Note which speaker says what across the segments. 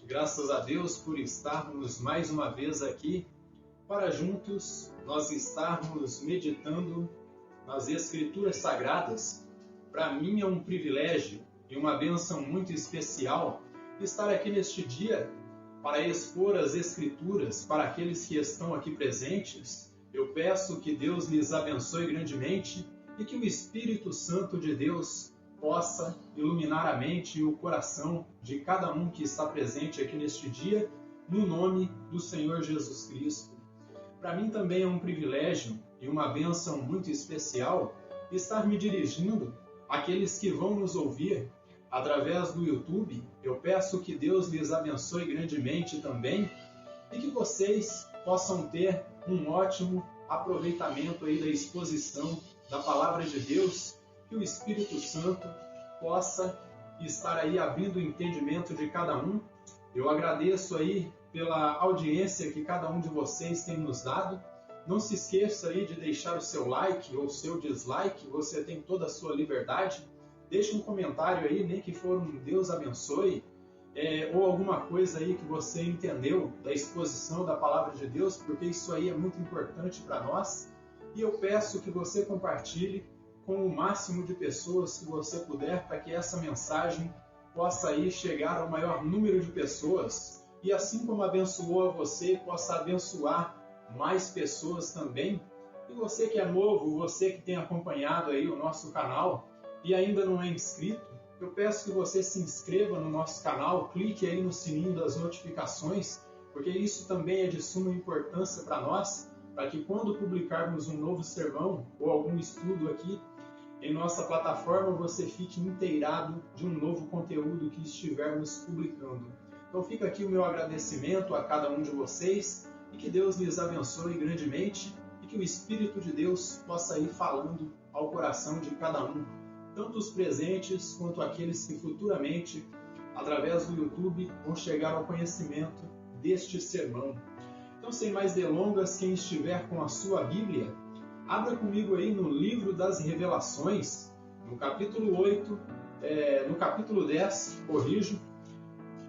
Speaker 1: Graças a Deus por estarmos mais uma vez aqui para juntos nós estarmos meditando nas Escrituras Sagradas. Para mim é um privilégio e uma bênção muito especial estar aqui neste dia para expor as Escrituras para aqueles que estão aqui presentes. Eu peço que Deus lhes abençoe grandemente e que o Espírito Santo de Deus possa iluminar a mente e o coração de cada um que está presente aqui neste dia, no nome do Senhor Jesus Cristo. Para mim também é um privilégio e uma bênção muito especial estar me dirigindo àqueles que vão nos ouvir através do YouTube. Eu peço que Deus lhes abençoe grandemente também e que vocês possam ter um ótimo aproveitamento aí da exposição da Palavra de Deus, que o Espírito Santo possa estar aí abrindo o entendimento de cada um. Eu agradeço aí pela audiência que cada um de vocês tem nos dado. Não se esqueça aí de deixar o seu like ou o seu dislike, você tem toda a sua liberdade. Deixe um comentário aí, nem que for um Deus abençoe, ou alguma coisa aí que você entendeu da exposição da Palavra de Deus, porque isso aí é muito importante para nós. E eu peço que você compartilhe com o máximo de pessoas que você puder, para que essa mensagem possa aí chegar ao maior número de pessoas e assim como abençoou a você, possa abençoar mais pessoas também. E você que é novo, você que tem acompanhado aí o nosso canal e ainda não é inscrito, eu peço que você se inscreva no nosso canal, clique aí no sininho das notificações, porque isso também é de suma importância para nós, para que quando publicarmos um novo sermão ou algum estudo aqui em nossa plataforma, você fique inteirado de um novo conteúdo que estivermos publicando. Então fica aqui o meu agradecimento a cada um de vocês e que Deus lhes abençoe grandemente e que o Espírito de Deus possa ir falando ao coração de cada um, tanto os presentes quanto aqueles que futuramente, através do YouTube, vão chegar ao conhecimento deste sermão. Então, sem mais delongas, quem estiver com a sua Bíblia, abra comigo aí no livro das Revelações, no capítulo 8, no capítulo 10, corrijo.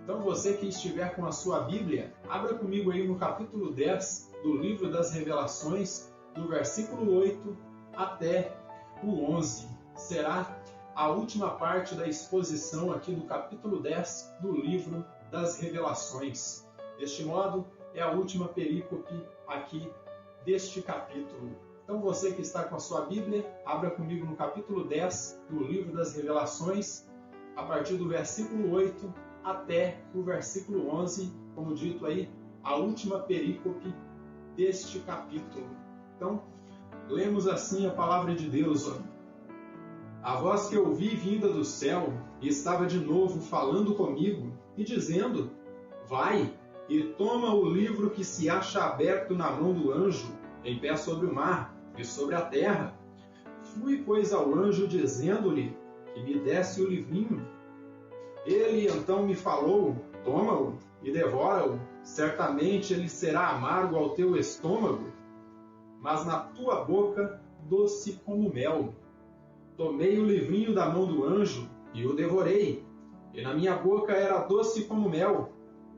Speaker 1: Então você que estiver com a sua Bíblia, abra comigo aí no capítulo 10 do livro das Revelações, do versículo 8 até o 11. Será a última parte da exposição aqui do capítulo 10 do livro das Revelações. Deste modo, é a última perícope aqui deste capítulo. Então você que está com a sua Bíblia, abra comigo no capítulo 10 do livro das Revelações, a partir do versículo 8 até o versículo 11, como dito aí, a última perícope deste capítulo. Então, lemos assim a palavra de Deus. A voz que eu ouvi vinda do céu e estava de novo falando comigo e dizendo: vai e toma o livro que se acha aberto na mão do anjo, em pé sobre o mar e sobre a terra. Fui, pois, ao anjo, dizendo-lhe que me desse o livrinho. Ele então me falou: toma-o e devora-o, certamente ele será amargo ao teu estômago, mas na tua boca doce como mel. Tomei o livrinho da mão do anjo e o devorei, e na minha boca era doce como mel.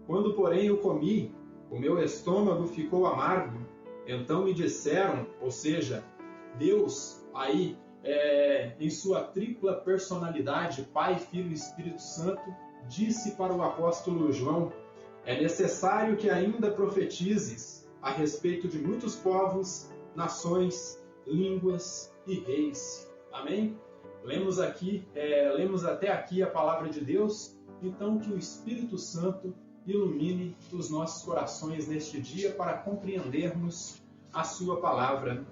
Speaker 1: Quando, porém, o comi, o meu estômago ficou amargo. Então me disseram, ou seja, Deus aí em sua tripla personalidade, Pai, Filho e Espírito Santo, disse para o apóstolo João: é necessário que ainda profetizes a respeito de muitos povos, nações, línguas e reis. Amém? Lemos até aqui a palavra de Deus. Então que o Espírito Santo ilumine os nossos corações neste dia para compreendermos a sua palavra.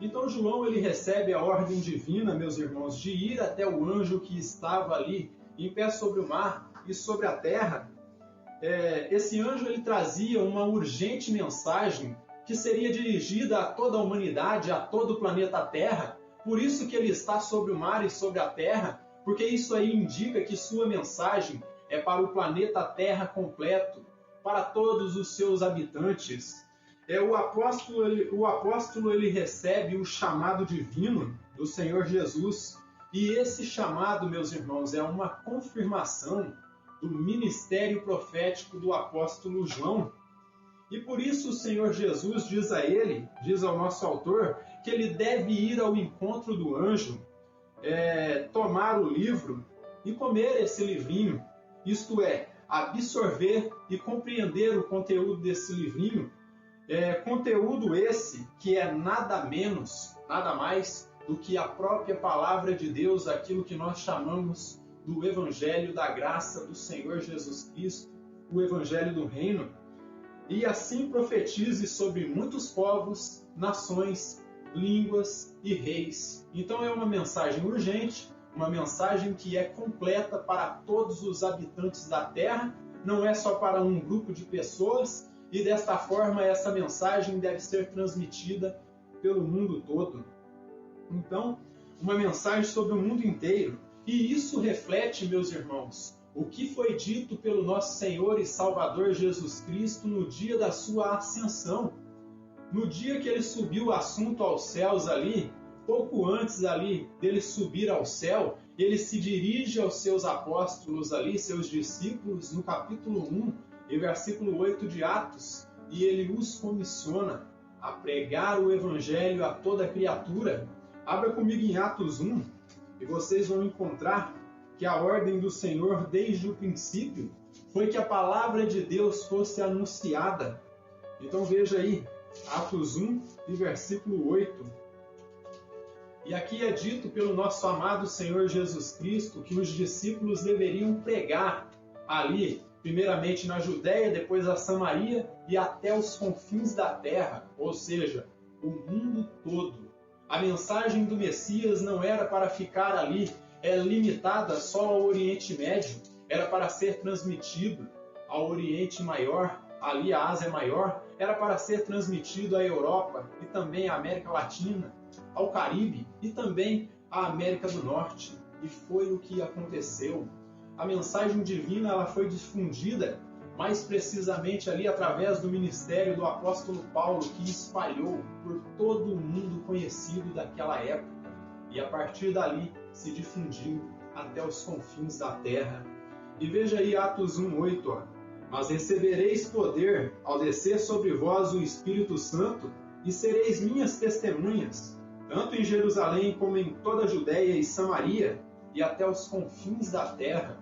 Speaker 1: Então João ele recebe a ordem divina, meus irmãos, de ir até o anjo que estava ali em pé sobre o mar e sobre a terra. Esse anjo ele trazia uma urgente mensagem que seria dirigida a toda a humanidade, a todo o planeta Terra. Por isso que ele está sobre o mar e sobre a terra, porque isso aí indica que sua mensagem é para o planeta Terra completo, para todos os seus habitantes. O apóstolo ele recebe o chamado divino do Senhor Jesus, e esse chamado, meus irmãos, é uma confirmação do ministério profético do apóstolo João. E por isso o Senhor Jesus diz a ele, diz ao nosso autor, que ele deve ir ao encontro do anjo, tomar o livro e comer esse livrinho, isto é, absorver e compreender o conteúdo desse livrinho, conteúdo esse que é nada menos, nada mais do que a própria palavra de Deus, aquilo que nós chamamos do Evangelho da graça do Senhor Jesus Cristo, o Evangelho do reino, e assim profetize sobre muitos povos, nações, línguas e reis. Então é uma mensagem urgente, uma mensagem que é completa para todos os habitantes da terra, não é só para um grupo de pessoas, e desta forma essa mensagem deve ser transmitida pelo mundo todo. Então, uma mensagem sobre o mundo inteiro. E isso reflete, meus irmãos, o que foi dito pelo nosso Senhor e Salvador Jesus Cristo no dia da sua ascensão. No dia que ele subiu o assunto aos céus ali, pouco antes ali dele subir ao céu, ele se dirige aos seus apóstolos ali, seus discípulos, no capítulo 1 e versículo 8 de Atos, e ele os comissiona a pregar o Evangelho a toda criatura. Abra comigo em Atos 1 e vocês vão encontrar que a ordem do Senhor desde o princípio foi que a palavra de Deus fosse anunciada. Então veja aí, Atos 1 e versículo 8. E aqui é dito pelo nosso amado Senhor Jesus Cristo que os discípulos deveriam pregar ali, primeiramente na Judéia, depois a Samaria e até os confins da terra, ou seja, o mundo todo. A mensagem do Messias não era para ficar ali limitada só ao Oriente Médio, era para ser transmitido ao Oriente Maior, ali a Ásia Maior, era para ser transmitido à Europa e também à América Latina, ao Caribe e também à América do Norte. E foi o que aconteceu. A mensagem divina ela foi difundida mais precisamente ali através do ministério do apóstolo Paulo, que espalhou por todo o mundo conhecido daquela época. E a partir dali se difundiu até os confins da terra. E veja aí Atos 1:8, mas recebereis poder ao descer sobre vós o Espírito Santo e sereis minhas testemunhas, tanto em Jerusalém como em toda a Judéia e Samaria e até os confins da terra.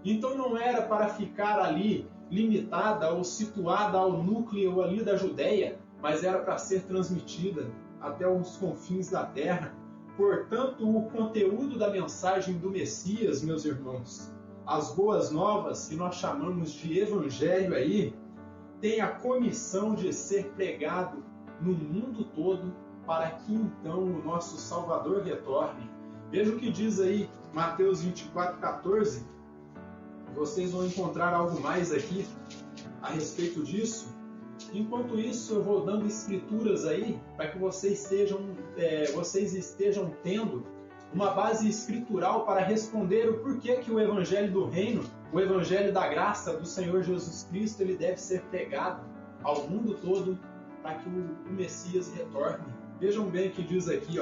Speaker 1: Então não era para ficar ali limitada ou situada ao núcleo ali da Judéia, mas era para ser transmitida até os confins da terra. Portanto, o conteúdo da mensagem do Messias, meus irmãos, as boas novas, que nós chamamos de evangelho aí, tem a comissão de ser pregado no mundo todo para que então o nosso Salvador retorne. Veja o que diz aí Mateus 24:14. Vocês vão encontrar algo mais aqui a respeito disso. Enquanto isso, eu vou dando escrituras aí para que vocês estejam tendo uma base escritural para responder o porquê que o Evangelho do Reino, o Evangelho da graça do Senhor Jesus Cristo, ele deve ser pregado ao mundo todo para que o Messias retorne. Vejam bem o que diz aqui,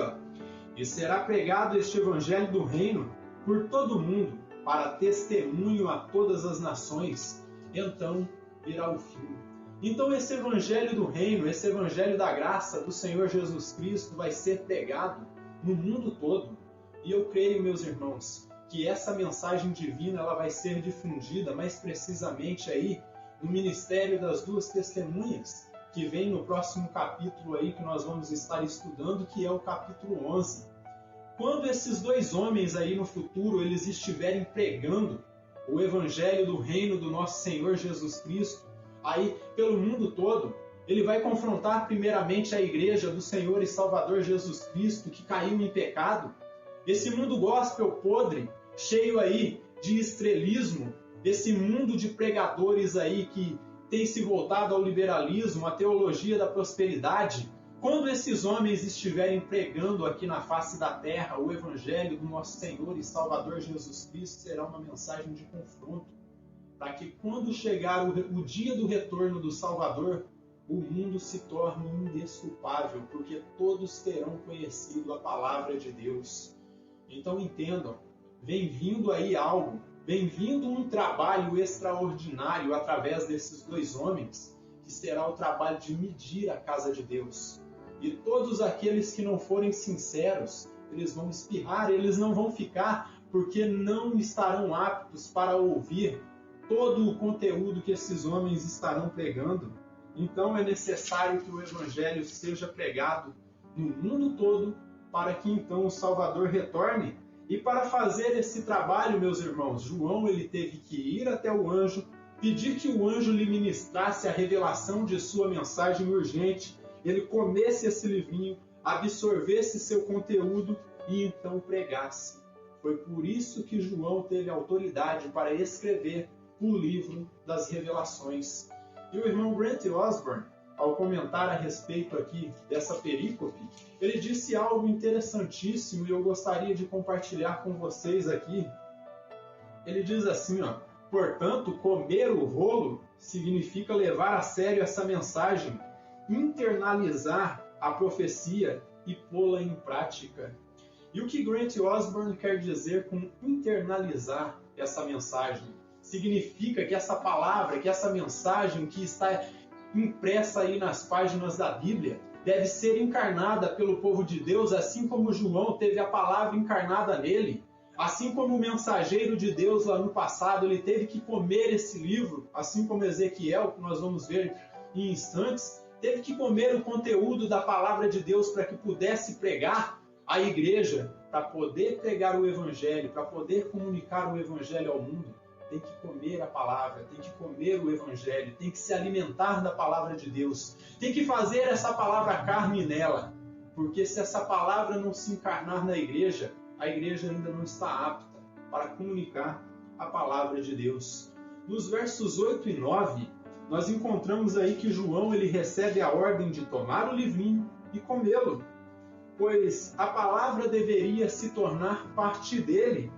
Speaker 1: e será pregado este Evangelho do Reino por todo o mundo, para testemunho a todas as nações, então virá o fim. Então esse Evangelho do Reino, esse Evangelho da graça do Senhor Jesus Cristo vai ser pregado no mundo todo. E eu creio, meus irmãos, que essa mensagem divina ela vai ser difundida mais precisamente aí no ministério das duas testemunhas, que vem no próximo capítulo aí que nós vamos estar estudando, que é o capítulo 11. Quando esses dois homens aí no futuro eles estiverem pregando o Evangelho do Reino do nosso Senhor Jesus Cristo, aí pelo mundo todo, ele vai confrontar primeiramente a igreja do Senhor e Salvador Jesus Cristo, que caiu em pecado. Esse mundo gospel podre, cheio aí de estrelismo, esse mundo de pregadores aí que tem se voltado ao liberalismo, à teologia da prosperidade. Quando esses homens estiverem pregando aqui na face da terra o Evangelho do nosso Senhor e Salvador Jesus Cristo, será uma mensagem de confronto, para que quando chegar o dia do retorno do Salvador, o mundo se torne indesculpável, porque todos terão conhecido a palavra de Deus. Então entendam, vem vindo aí algo, vem vindo um trabalho extraordinário através desses dois homens, que será o trabalho de medir a casa de Deus. E todos aqueles que não forem sinceros, eles vão espirrar, eles não vão ficar, porque não estarão aptos para ouvir todo o conteúdo que esses homens estarão pregando. Então é necessário que o Evangelho seja pregado no mundo todo, para que então o Salvador retorne. E para fazer esse trabalho, meus irmãos, João ele teve que ir até o anjo, pedir que o anjo lhe ministrasse a revelação de sua mensagem urgente, ele comesse esse livrinho, absorvesse seu conteúdo e então pregasse. Foi por isso que João teve autoridade para escrever o livro das revelações. E o irmão Grant Osborne, ao comentar a respeito aqui dessa perícope, ele disse algo interessantíssimo e eu gostaria de compartilhar com vocês aqui. Ele diz assim, portanto, comer o rolo significa levar a sério essa mensagem, internalizar a profecia e pô-la em prática. E o que Grant Osborne quer dizer com internalizar essa mensagem? Significa que essa palavra, que essa mensagem que está impressa aí nas páginas da Bíblia, deve ser encarnada pelo povo de Deus, assim como João teve a palavra encarnada nele, assim como o mensageiro de Deus lá no passado, ele teve que comer esse livro, assim como Ezequiel, que nós vamos ver em instantes, teve que comer o conteúdo da palavra de Deus para que pudesse pregar a igreja, para poder pregar o Evangelho, para poder comunicar o Evangelho ao mundo. Tem que comer a palavra, tem que comer o Evangelho, tem que se alimentar da palavra de Deus, tem que fazer essa palavra carne nela, porque se essa palavra não se encarnar na igreja, a igreja ainda não está apta para comunicar a palavra de Deus. Nos versos 8 e 9, nós encontramos aí que João ele recebe a ordem de tomar o livrinho e comê-lo, pois a palavra deveria se tornar parte dele.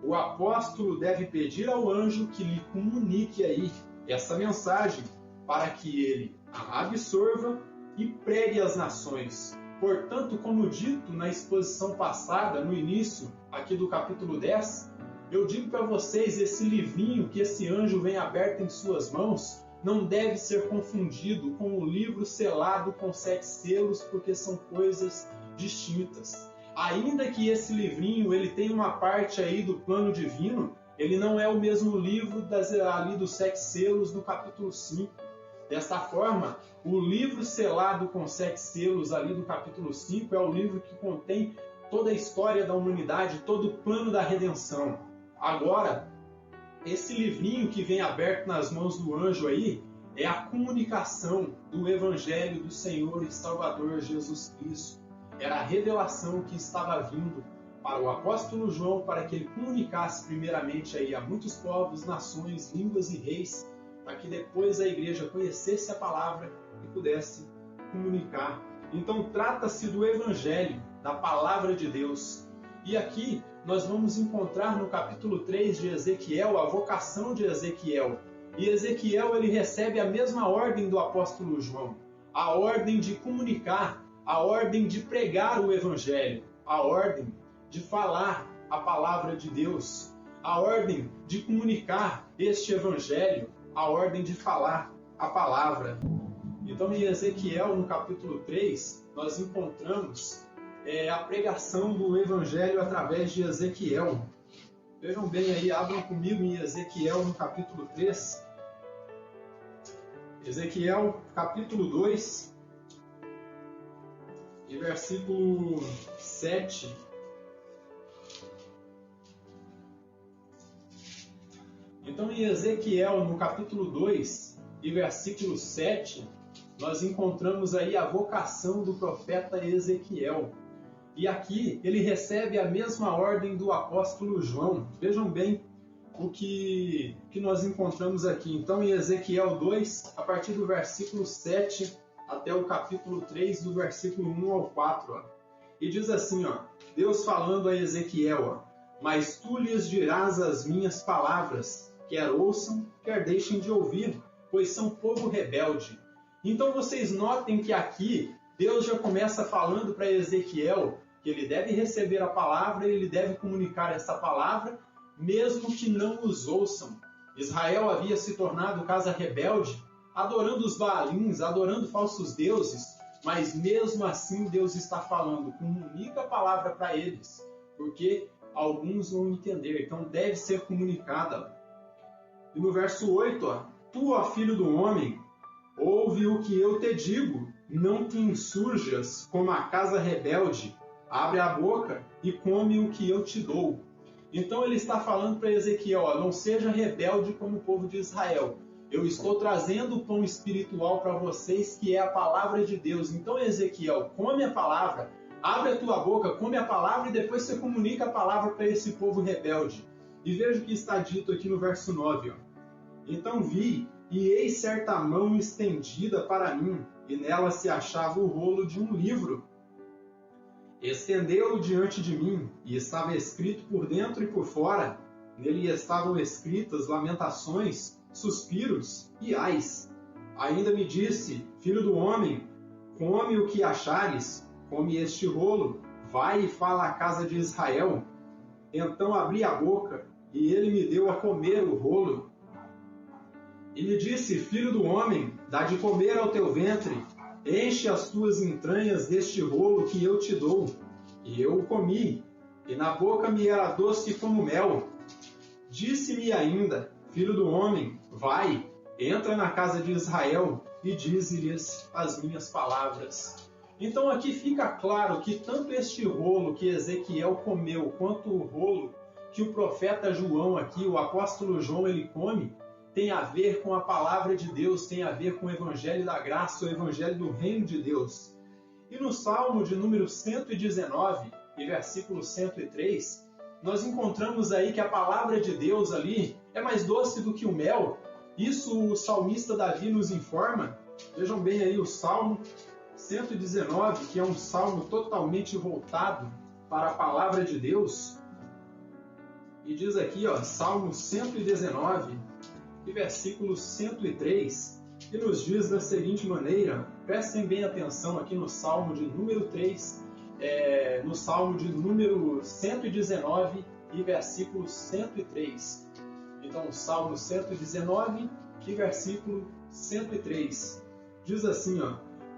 Speaker 1: O apóstolo deve pedir ao anjo que lhe comunique aí essa mensagem, para que ele a absorva e pregue às nações. Portanto, como dito na exposição passada, no início aqui do capítulo 10, eu digo para vocês, esse livrinho que esse anjo vem aberto em suas mãos, não deve ser confundido com o livro selado com 7 selos, porque são coisas distintas. Ainda que esse livrinho ele tenha uma parte aí do plano divino, ele não é o mesmo livro ali dos 7 selos do capítulo 5. Desta forma, o livro selado com 7 selos ali do capítulo 5 é o livro que contém toda a história da humanidade, todo o plano da redenção. Agora, esse livrinho que vem aberto nas mãos do anjo aí é a comunicação do Evangelho do Senhor e Salvador Jesus Cristo. Era a revelação que estava vindo para o apóstolo João, para que ele comunicasse primeiramente aí a muitos povos, nações, línguas e reis, para que depois a igreja conhecesse a palavra e pudesse comunicar. Então trata-se do Evangelho, da palavra de Deus. E aqui nós vamos encontrar no capítulo 3 de Ezequiel a vocação de Ezequiel. E Ezequiel ele recebe a mesma ordem do apóstolo João, a ordem de comunicar, a ordem de pregar o Evangelho, a ordem de falar a palavra de Deus, a ordem de comunicar este Evangelho, a ordem de falar a palavra. Então, em Ezequiel, no capítulo 3, nós encontramos a pregação do Evangelho através de Ezequiel. Vejam bem aí, abram comigo em Ezequiel, no capítulo 3. Ezequiel, capítulo 2. E versículo 7. Então, em Ezequiel, no capítulo 2 e versículo 7, nós encontramos aí a vocação do profeta Ezequiel. E aqui ele recebe a mesma ordem do apóstolo João. Vejam bem o que nós encontramos aqui. Então, em Ezequiel 2, a partir do versículo 7 até o capítulo 3, do versículo 1 ao 4. E diz assim, Deus falando a Ezequiel, mas tu lhes dirás as minhas palavras, quer ouçam, quer deixem de ouvir, pois são povo rebelde. Então vocês notem que aqui Deus já começa falando para Ezequiel que ele deve receber a palavra, ele deve comunicar essa palavra, mesmo que não os ouçam. Israel havia se tornado casa rebelde, adorando os Baalins, adorando falsos deuses, mas mesmo assim Deus está falando, comunica a palavra para eles, porque alguns vão entender, então deve ser comunicada. E no verso 8, tu, ó filho do homem, ouve o que eu te digo, não te insurjas como a casa rebelde, abre a boca e come o que eu te dou. Então ele está falando para Ezequiel, não seja rebelde como o povo de Israel. Eu estou trazendo o pão espiritual para vocês, que é a palavra de Deus. Então, Ezequiel, come a palavra, abre a tua boca, come a palavra e depois você comunica a palavra para esse povo rebelde. E veja o que está dito aqui no verso 9. Então vi, e eis certa mão estendida para mim, e nela se achava o rolo de um livro. Estendeu-o diante de mim, e estava escrito por dentro e por fora. Nele estavam escritas lamentações, suspiros e ais. Ainda me disse, filho do homem, come o que achares, come este rolo, vai e fala à casa de Israel. Então abri a boca, e ele me deu a comer o rolo. E me disse, filho do homem, dá de comer ao teu ventre, enche as tuas entranhas deste rolo que eu te dou. E eu o comi, e na boca me era doce como mel. Disse-me ainda, filho do homem, vai, entra na casa de Israel e dize-lhes as minhas palavras. Então aqui fica claro que tanto este rolo que Ezequiel comeu, quanto o rolo que o profeta João aqui, o apóstolo João, ele come, tem a ver com a palavra de Deus, tem a ver com o evangelho da graça, o evangelho do reino de Deus. E no Salmo de número 119, e versículo 103, nós encontramos aí que a palavra de Deus ali é mais doce do que o mel. Isso o salmista Davi nos informa. Vejam bem aí o Salmo 119, que é um salmo totalmente voltado para a palavra de Deus. E diz aqui, Salmo 119, e versículo 103, que nos diz da seguinte maneira, prestem bem atenção aqui no Salmo de número 3, no Salmo de número 119 e versículo 103. Então, o Salmo 119 e versículo 103. Diz assim,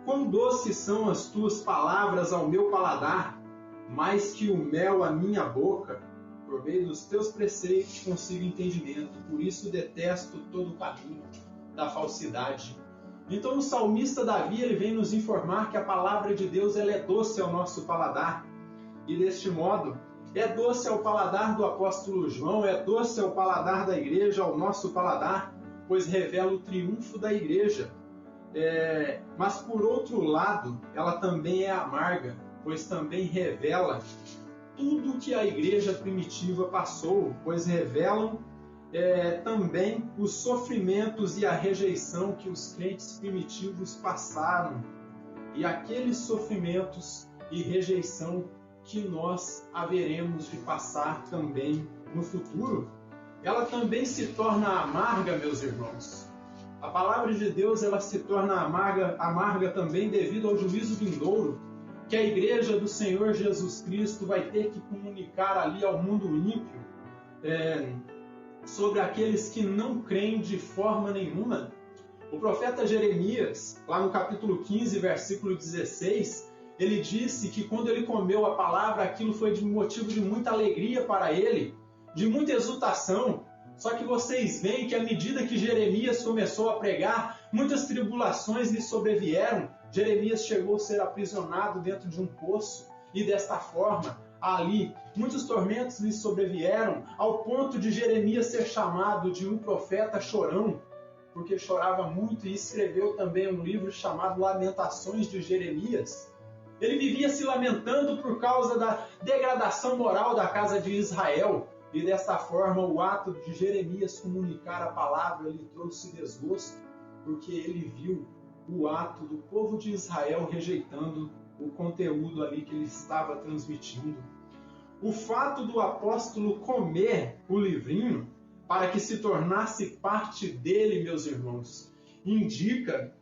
Speaker 1: quão doces são as tuas palavras ao meu paladar, mais que o mel à minha boca. Por meio dos teus preceitos consigo entendimento, por isso detesto todo o caminho da falsidade. Então o salmista Davi ele vem nos informar que a palavra de Deus ela é doce ao nosso paladar. E deste modo, é doce ao paladar do apóstolo João, é doce ao paladar da igreja, ao nosso paladar, pois revela o triunfo da igreja. Mas por outro lado, ela também é amarga, pois também revela tudo que a igreja primitiva passou, pois revelam também os sofrimentos e a rejeição que os crentes primitivos passaram, e aqueles sofrimentos e rejeição que nós haveremos de passar também no futuro. Ela também se torna amarga, meus irmãos. A palavra de Deus ela se torna amarga também devido ao juízo vindouro, que a igreja do Senhor Jesus Cristo vai ter que comunicar ali ao mundo ímpio sobre aqueles que não creem de forma nenhuma. O profeta Jeremias, lá no capítulo 15, versículo 16, ele disse que quando ele comeu a palavra, aquilo foi de motivo de muita alegria para ele, de muita exultação. Só que vocês veem que à medida que Jeremias começou a pregar, muitas tribulações lhe sobrevieram. Jeremias chegou a ser aprisionado dentro de um poço e desta forma, ali, muitos tormentos lhe sobrevieram, ao ponto de Jeremias ser chamado de um profeta chorão, porque chorava muito, e escreveu também um livro chamado Lamentações de Jeremias. Ele vivia se lamentando por causa da degradação moral da casa de Israel, e desta forma o ato de Jeremias comunicar a palavra lhe trouxe desgosto, porque ele viu o ato do povo de Israel rejeitando o conteúdo ali que ele estava transmitindo. O fato do apóstolo comer o livrinho para que se tornasse parte dele, meus irmãos, indica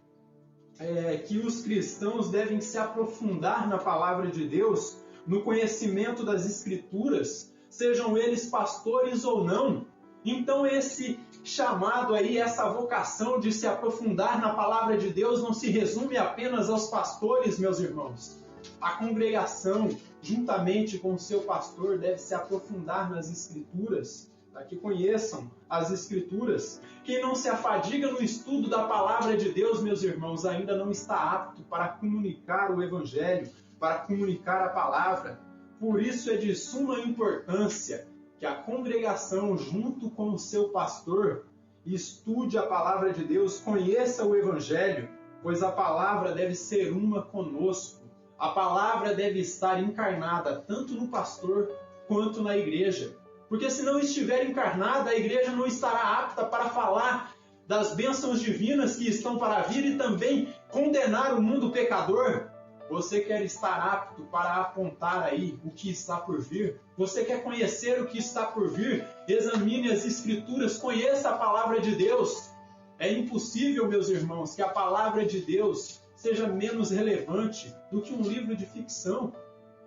Speaker 1: que os cristãos devem se aprofundar na palavra de Deus, no conhecimento das Escrituras, sejam eles pastores ou não. Então esse chamado aí, essa vocação de se aprofundar na palavra de Deus não se resume apenas aos pastores, meus irmãos. A congregação, juntamente com o seu pastor, deve se aprofundar nas Escrituras, para que conheçam as Escrituras. Quem não se afadiga no estudo da palavra de Deus, meus irmãos, ainda não está apto para comunicar o Evangelho, para comunicar a palavra. Por isso é de suma importância que a congregação, junto com o seu pastor, estude a palavra de Deus, conheça o Evangelho, pois a palavra deve ser uma conosco. A palavra deve estar encarnada tanto no pastor quanto na igreja. Porque se não estiver encarnada, a igreja não estará apta para falar das bênçãos divinas que estão para vir e também condenar o mundo pecador. Você quer estar apto para apontar aí o que está por vir? Você quer conhecer o que está por vir? Examine as Escrituras, conheça a palavra de Deus. É impossível, meus irmãos, que a palavra de Deus seja menos relevante do que um livro de ficção.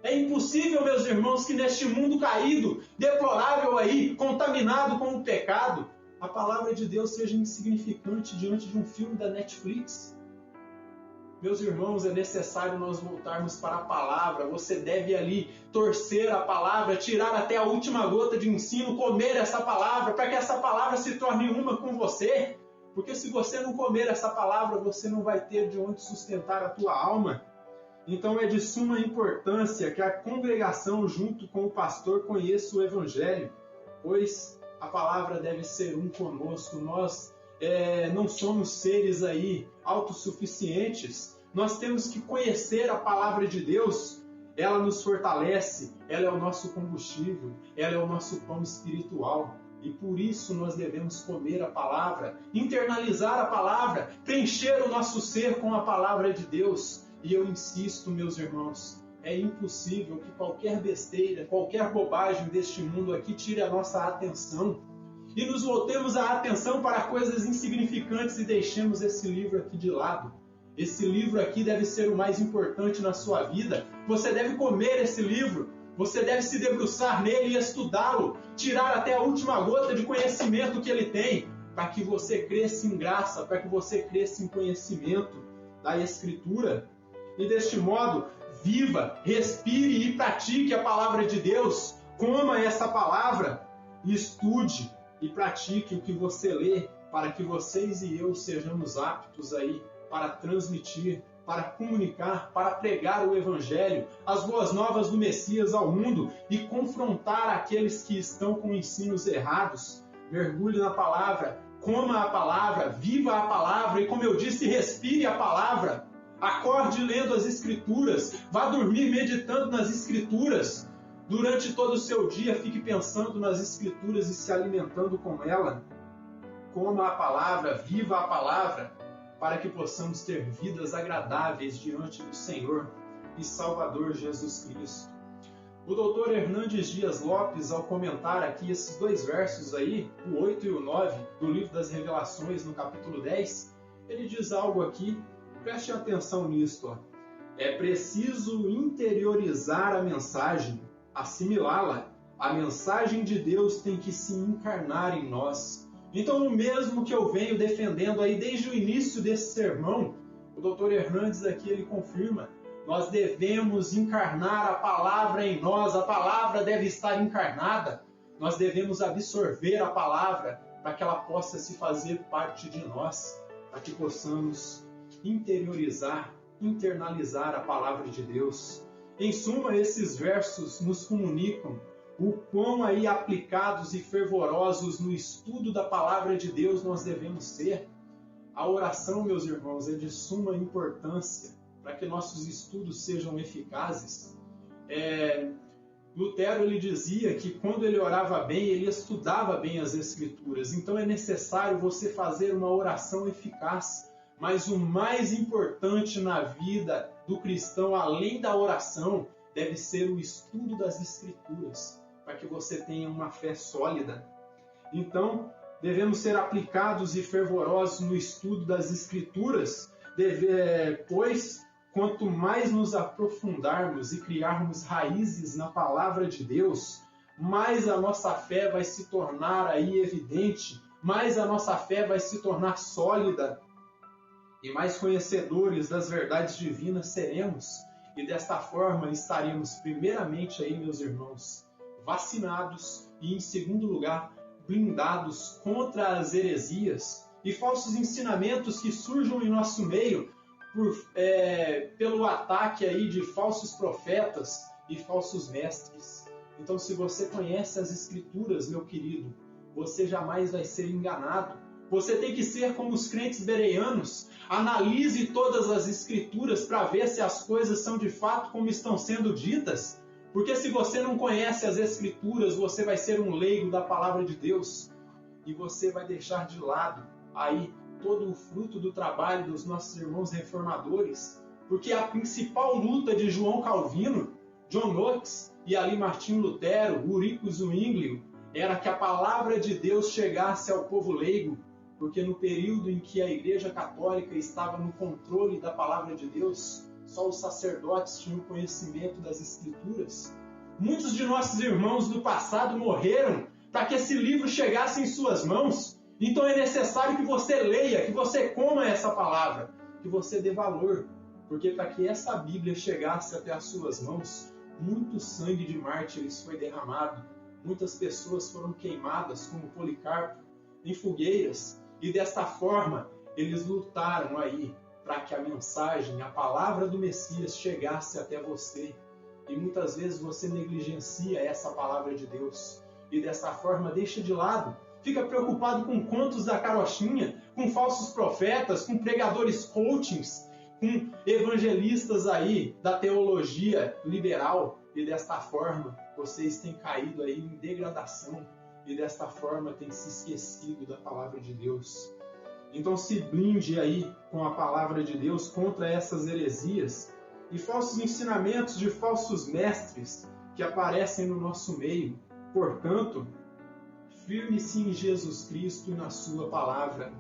Speaker 1: É impossível, meus irmãos, que neste mundo caído, deplorável aí, contaminado com o pecado, a palavra de Deus seja insignificante diante de um filme da Netflix. Meus irmãos, é necessário nós voltarmos para a palavra. Você deve ali torcer a palavra, tirar até a última gota de ensino, comer essa palavra, para que essa palavra se torne uma com você. Porque se você não comer essa palavra, você não vai ter de onde sustentar a tua alma. Então é de suma importância que a congregação, junto com o pastor, conheça o Evangelho, pois a palavra deve ser um conosco. Nós não somos seres aí autossuficientes. Nós temos que conhecer a palavra de Deus. Ela nos fortalece, ela é o nosso combustível, ela é o nosso pão espiritual. E por isso nós devemos comer a palavra, internalizar a palavra, preencher o nosso ser com a palavra de Deus. E eu insisto, meus irmãos, é impossível que qualquer besteira, qualquer bobagem deste mundo aqui tire a nossa atenção e nos voltemos a atenção para coisas insignificantes e deixemos esse livro aqui de lado. Esse livro aqui deve ser o mais importante na sua vida. Você deve comer esse livro, você deve se debruçar nele e estudá-lo, tirar até a última gota de conhecimento que ele tem, para que você cresça em graça, para que você cresça em conhecimento da Escritura. E deste modo, viva, respire e pratique a palavra de Deus. Coma essa palavra, estude e pratique o que você lê, para que vocês e eu sejamos aptos aí para transmitir, para comunicar, para pregar o Evangelho, as boas novas do Messias ao mundo e confrontar aqueles que estão com ensinos errados. Mergulhe na palavra, coma a palavra, viva a palavra e, como eu disse, respire a palavra. Acorde lendo as Escrituras, vá dormir meditando nas Escrituras. Durante todo o seu dia, fique pensando nas Escrituras e se alimentando com ela. Coma a palavra, viva a palavra, para que possamos ter vidas agradáveis diante do Senhor e Salvador Jesus Cristo. O doutor Hernandes Dias Lopes, ao comentar aqui esses dois versos aí, o 8 e o 9, do livro das Revelações, no capítulo 10, ele diz algo aqui. Preste atenção nisto. Ó. É preciso interiorizar a mensagem, assimilá-la. A mensagem de Deus tem que se encarnar em nós. Então, o mesmo que eu venho defendendo aí desde o início desse sermão, o Dr. Hernandes aqui ele confirma. Nós devemos encarnar a palavra em nós. A palavra deve estar encarnada. Nós devemos absorver a palavra para que ela possa se fazer parte de nós, para que possamos interiorizar, internalizar a palavra de Deus. Em suma, esses versos nos comunicam o quão aí aplicados e fervorosos no estudo da palavra de Deus nós devemos ser. A oração, meus irmãos, é de suma importância para que nossos estudos sejam eficazes. Lutero ele dizia que quando ele orava bem, ele estudava bem as Escrituras. Então é necessário você fazer uma oração eficaz. Mas o mais importante na vida do cristão, além da oração, deve ser o estudo das Escrituras, para que você tenha uma fé sólida. Então, devemos ser aplicados e fervorosos no estudo das Escrituras, pois quanto mais nos aprofundarmos e criarmos raízes na palavra de Deus, mais a nossa fé vai se tornar aí evidente, mais a nossa fé vai se tornar sólida e mais conhecedores das verdades divinas seremos. E desta forma estaremos primeiramente aí, meus irmãos, vacinados e em segundo lugar, blindados contra as heresias e falsos ensinamentos que surjam em nosso meio pelo ataque aí de falsos profetas e falsos mestres. Então, se você conhece as Escrituras, meu querido, você jamais vai ser enganado. Você tem que ser como os crentes bereanos. Analise todas as Escrituras para ver se as coisas são de fato como estão sendo ditas. Porque se você não conhece as Escrituras, você vai ser um leigo da palavra de Deus. E você vai deixar de lado aí todo o fruto do trabalho dos nossos irmãos reformadores. Porque a principal luta de João Calvino, John Knox e ali Martinho Lutero, Ulrico Zwinglio, era que a palavra de Deus chegasse ao povo leigo, porque no período em que a Igreja Católica estava no controle da palavra de Deus, só os sacerdotes tinham conhecimento das Escrituras. Muitos de nossos irmãos do passado morreram para que esse livro chegasse em suas mãos. Então é necessário que você leia, que você coma essa palavra, que você dê valor, porque para que essa Bíblia chegasse até as suas mãos, muito sangue de mártires foi derramado, muitas pessoas foram queimadas, como Policarpo, em fogueiras, e desta forma eles lutaram aí para que a mensagem, a palavra do Messias chegasse até você. E muitas vezes você negligencia essa palavra de Deus, e desta forma deixa de lado, fica preocupado com contos da carochinha, com falsos profetas, com pregadores coachings, com evangelistas aí da teologia liberal, e desta forma vocês têm caído aí em degradação e desta forma têm se esquecido da palavra de Deus. Então se blinde aí com a palavra de Deus contra essas heresias e falsos ensinamentos de falsos mestres que aparecem no nosso meio. Portanto, firme-se em Jesus Cristo e na sua palavra.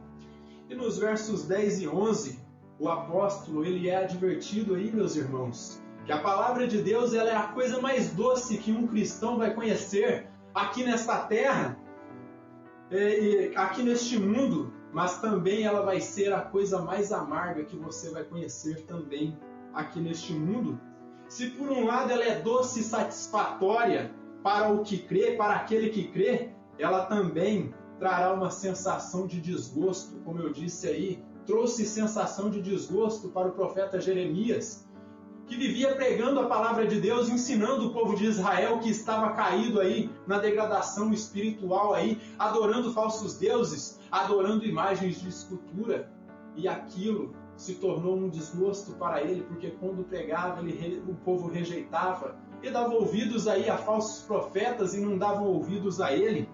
Speaker 1: E nos versos 10 e 11, o apóstolo ele é advertido aí, meus irmãos, que a palavra de Deus ela é a coisa mais doce que um cristão vai conhecer aqui nesta terra, aqui neste mundo, mas também ela vai ser a coisa mais amarga que você vai conhecer também aqui neste mundo. Se por um lado ela é doce e satisfatória para o que crê, para aquele que crê, ela também trará uma sensação de desgosto, como eu disse aí, trouxe sensação de desgosto para o profeta Jeremias, que vivia pregando a palavra de Deus, ensinando o povo de Israel que estava caído aí na degradação espiritual aí, adorando falsos deuses, adorando imagens de escultura. E aquilo se tornou um desgosto para ele, porque quando pregava, o povo rejeitava e dava ouvidos aí a falsos profetas e não davam ouvidos a ele.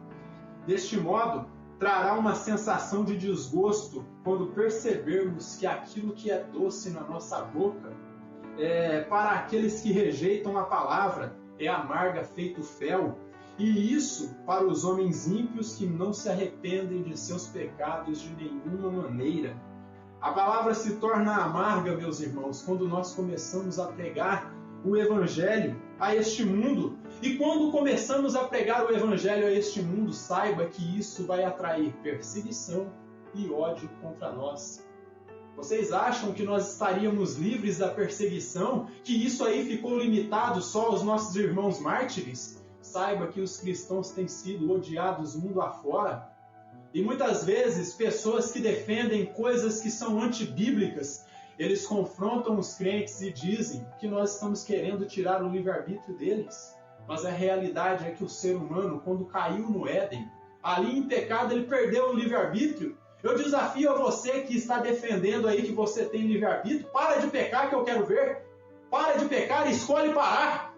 Speaker 1: Deste modo, trará uma sensação de desgosto quando percebermos que aquilo que é doce na nossa boca, para aqueles que rejeitam a palavra, é amarga feito fel. E isso para os homens ímpios que não se arrependem de seus pecados de nenhuma maneira. A palavra se torna amarga, meus irmãos, quando nós começamos a pregar o Evangelho a este mundo. E quando começamos a pregar o Evangelho a este mundo, saiba que isso vai atrair perseguição e ódio contra nós. Vocês acham que nós estaríamos livres da perseguição? Que isso aí ficou limitado só aos nossos irmãos mártires? Saiba que os cristãos têm sido odiados mundo afora. E muitas vezes, pessoas que defendem coisas que são antibíblicas, eles confrontam os crentes e dizem que nós estamos querendo tirar o livre-arbítrio deles. Mas a realidade é que o ser humano, quando caiu no Éden, ali em pecado, ele perdeu o livre-arbítrio. Eu desafio a você que está defendendo aí que você tem livre-arbítrio, para de pecar que eu quero ver. Para de pecar e escolhe parar.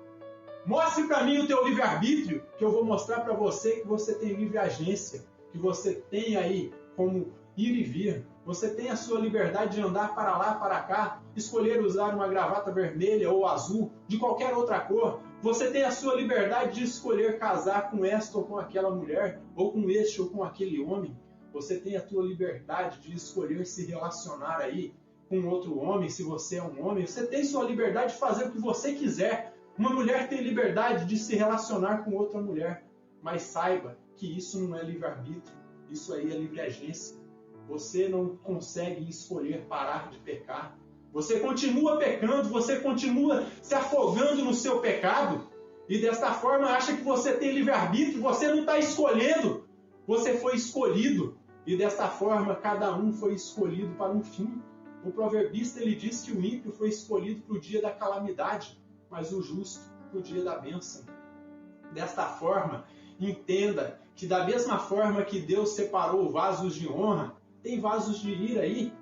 Speaker 1: Mostre para mim o teu livre-arbítrio, que eu vou mostrar para você que você tem livre agência, que você tem aí como ir e vir. Você tem a sua liberdade de andar para lá, para cá, escolher usar uma gravata vermelha ou azul, de qualquer outra cor. Você tem a sua liberdade de escolher casar com esta ou com aquela mulher, ou com este ou com aquele homem. Você tem a tua liberdade de escolher se relacionar aí com outro homem, se você é um homem. Você tem sua liberdade de fazer o que você quiser. Uma mulher tem liberdade de se relacionar com outra mulher, mas saiba que isso não é livre-arbítrio, isso aí é livre-agência. Você não consegue escolher parar de pecar. Você continua pecando, você continua se afogando no seu pecado e desta forma acha que você tem livre-arbítrio, você não está escolhendo, você foi escolhido e desta forma cada um foi escolhido para um fim. O proverbista ele diz que o ímpio foi escolhido para o dia da calamidade, mas o justo para o dia da bênção. Desta forma, entenda que da mesma forma que Deus separou vasos de honra, tem vasos de ira aí.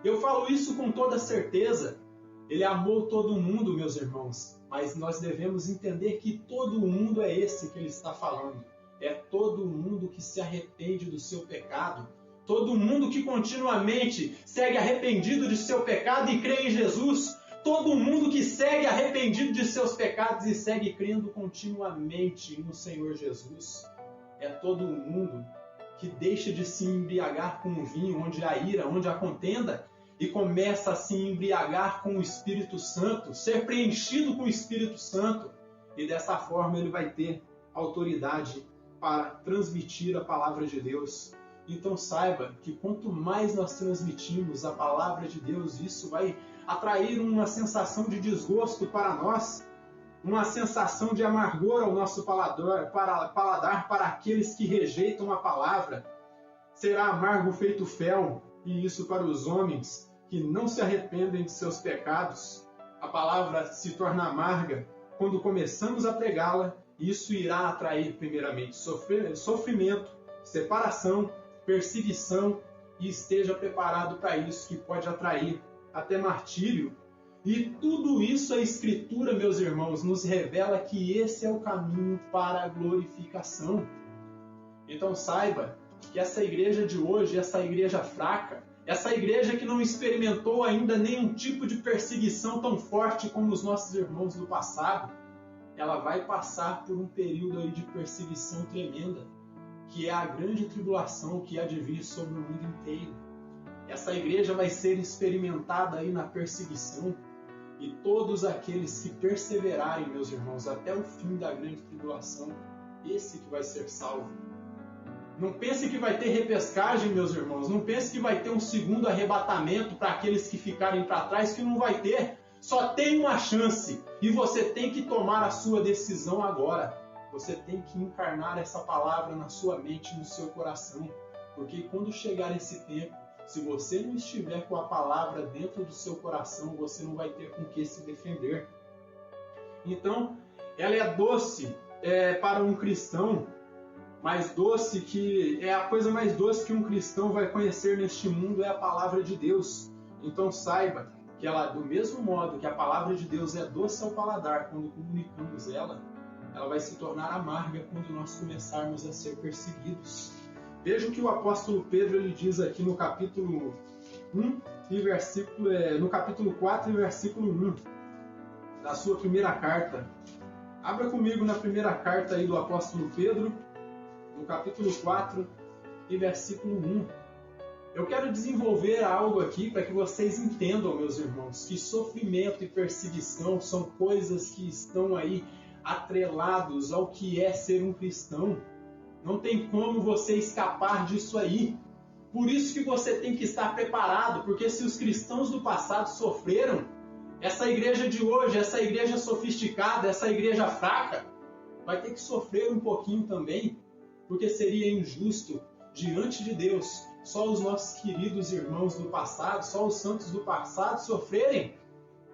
Speaker 1: Eu falo isso com toda certeza. Ele amou todo mundo, meus irmãos, mas nós devemos entender que todo mundo é esse que ele está falando. É todo mundo que se arrepende do seu pecado. Todo mundo que continuamente segue arrependido de seu pecado e crê em Jesus. Todo mundo que segue arrependido de seus pecados e segue crendo continuamente no Senhor Jesus. É todo mundo que deixa de se embriagar com o vinho, onde há ira, onde há contenda, e começa a se embriagar com o Espírito Santo, ser preenchido com o Espírito Santo. E dessa forma ele vai ter autoridade para transmitir a palavra de Deus. Então saiba que quanto mais nós transmitimos a palavra de Deus, isso vai atrair uma sensação de desgosto para nós, uma sensação de amargor ao nosso paladar para aqueles que rejeitam a palavra. Será amargo feito fel, e isso para os homens que não se arrependem de seus pecados. A palavra se torna amarga quando começamos a pregá-la, e isso irá atrair primeiramente sofrimento, separação, perseguição, e esteja preparado para isso, que pode atrair até martírio. E tudo isso a Escritura, meus irmãos, nos revela que esse é o caminho para a glorificação. Então saiba que essa igreja de hoje, essa igreja fraca, essa igreja que não experimentou ainda nenhum tipo de perseguição tão forte como os nossos irmãos do passado, ela vai passar por um período aí de perseguição tremenda, que é a grande tribulação que há de vir sobre o mundo inteiro. Essa igreja vai ser experimentada aí na perseguição, e todos aqueles que perseverarem, meus irmãos, até o fim da grande tribulação, esse que vai ser salvo. Não pense que vai ter repescagem, meus irmãos. Não pense que vai ter um segundo arrebatamento para aqueles que ficarem para trás, que não vai ter. Só tem uma chance e você tem que tomar a sua decisão agora. Você tem que encarnar essa palavra na sua mente, no seu coração. Porque quando chegar esse tempo, se você não estiver com a palavra dentro do seu coração, você não vai ter com que se defender. Então, ela é doce para um cristão, mais doce que é a coisa mais doce que um cristão vai conhecer neste mundo é a palavra de Deus. Então saiba que ela, do mesmo modo que a palavra de Deus é doce ao paladar quando comunicamos ela vai se tornar amarga quando nós começarmos a ser perseguidos. Veja o que o apóstolo Pedro ele diz aqui no capítulo 1 e no capítulo 4 e versículo 1 da sua primeira carta. Abra comigo na primeira carta aí do apóstolo Pedro, no capítulo 4 e versículo 1. Eu quero desenvolver algo aqui para que vocês entendam, meus irmãos, que sofrimento e perseguição são coisas que estão aí atrelados ao que é ser um cristão. Não tem como você escapar disso aí. Por isso que você tem que estar preparado, porque se os cristãos do passado sofreram, essa igreja de hoje, essa igreja sofisticada, essa igreja fraca, vai ter que sofrer um pouquinho também, porque seria injusto diante de Deus só os nossos queridos irmãos do passado, só os santos do passado sofrerem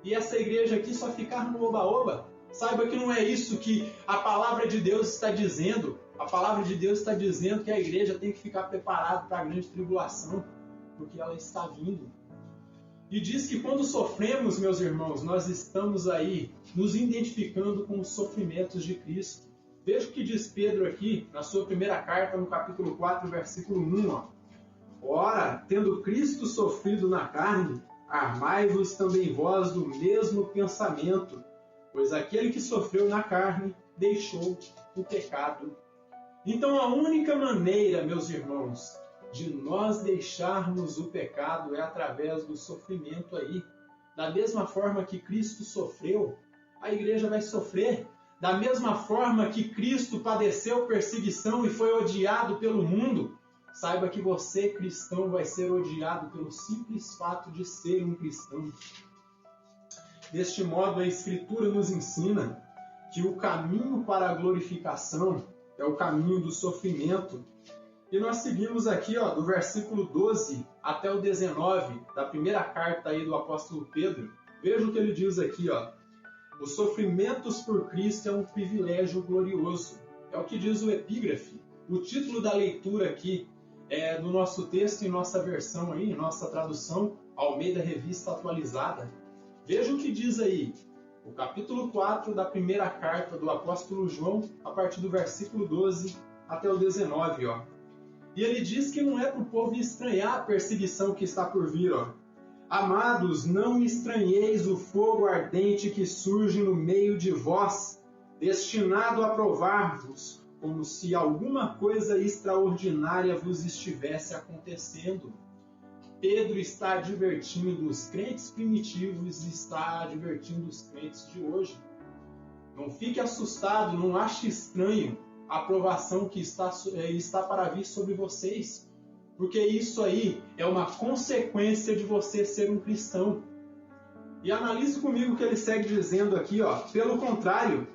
Speaker 1: e essa igreja aqui só ficar no oba-oba. Saiba que não é isso que a palavra de Deus está dizendo. A palavra de Deus está dizendo que a igreja tem que ficar preparada para a grande tribulação, porque ela está vindo. E diz que quando sofremos, meus irmãos, nós estamos aí nos identificando com os sofrimentos de Cristo. Veja o que diz Pedro aqui, na sua primeira carta, no capítulo 4, versículo 1. Ora, tendo Cristo sofrido na carne, armai-vos também vós do mesmo pensamento, pois aquele que sofreu na carne deixou o pecado. Então a única maneira, meus irmãos, de nós deixarmos o pecado é através do sofrimento aí. Da mesma forma que Cristo sofreu, a igreja vai sofrer. Da mesma forma que Cristo padeceu perseguição e foi odiado pelo mundo, saiba que você, cristão, vai ser odiado pelo simples fato de ser um cristão. Deste modo, a Escritura nos ensina que o caminho para a glorificação é o caminho do sofrimento. E nós seguimos aqui, do versículo 12 até o 19, da primeira carta aí do apóstolo Pedro. Veja o que ele diz aqui, Os sofrimentos por Cristo é um privilégio glorioso. É o que diz o epígrafe. O título da leitura aqui é do nosso texto, em nossa versão aí, nossa tradução, Almeida Revista Atualizada. Veja o que diz aí, o capítulo 4 da primeira carta do apóstolo João, a partir do versículo 12 até o 19, E ele diz que não é para o povo estranhar a perseguição que está por vir, Amados, não estranheis o fogo ardente que surge no meio de vós, destinado a provar-vos, como se alguma coisa extraordinária vos estivesse acontecendo. Pedro está advertindo os crentes primitivos e está advertindo os crentes de hoje. Não fique assustado, não ache estranho a provação que está para vir sobre vocês, porque isso aí é uma consequência de você ser um cristão. E analise comigo o que ele segue dizendo aqui, Pelo contrário,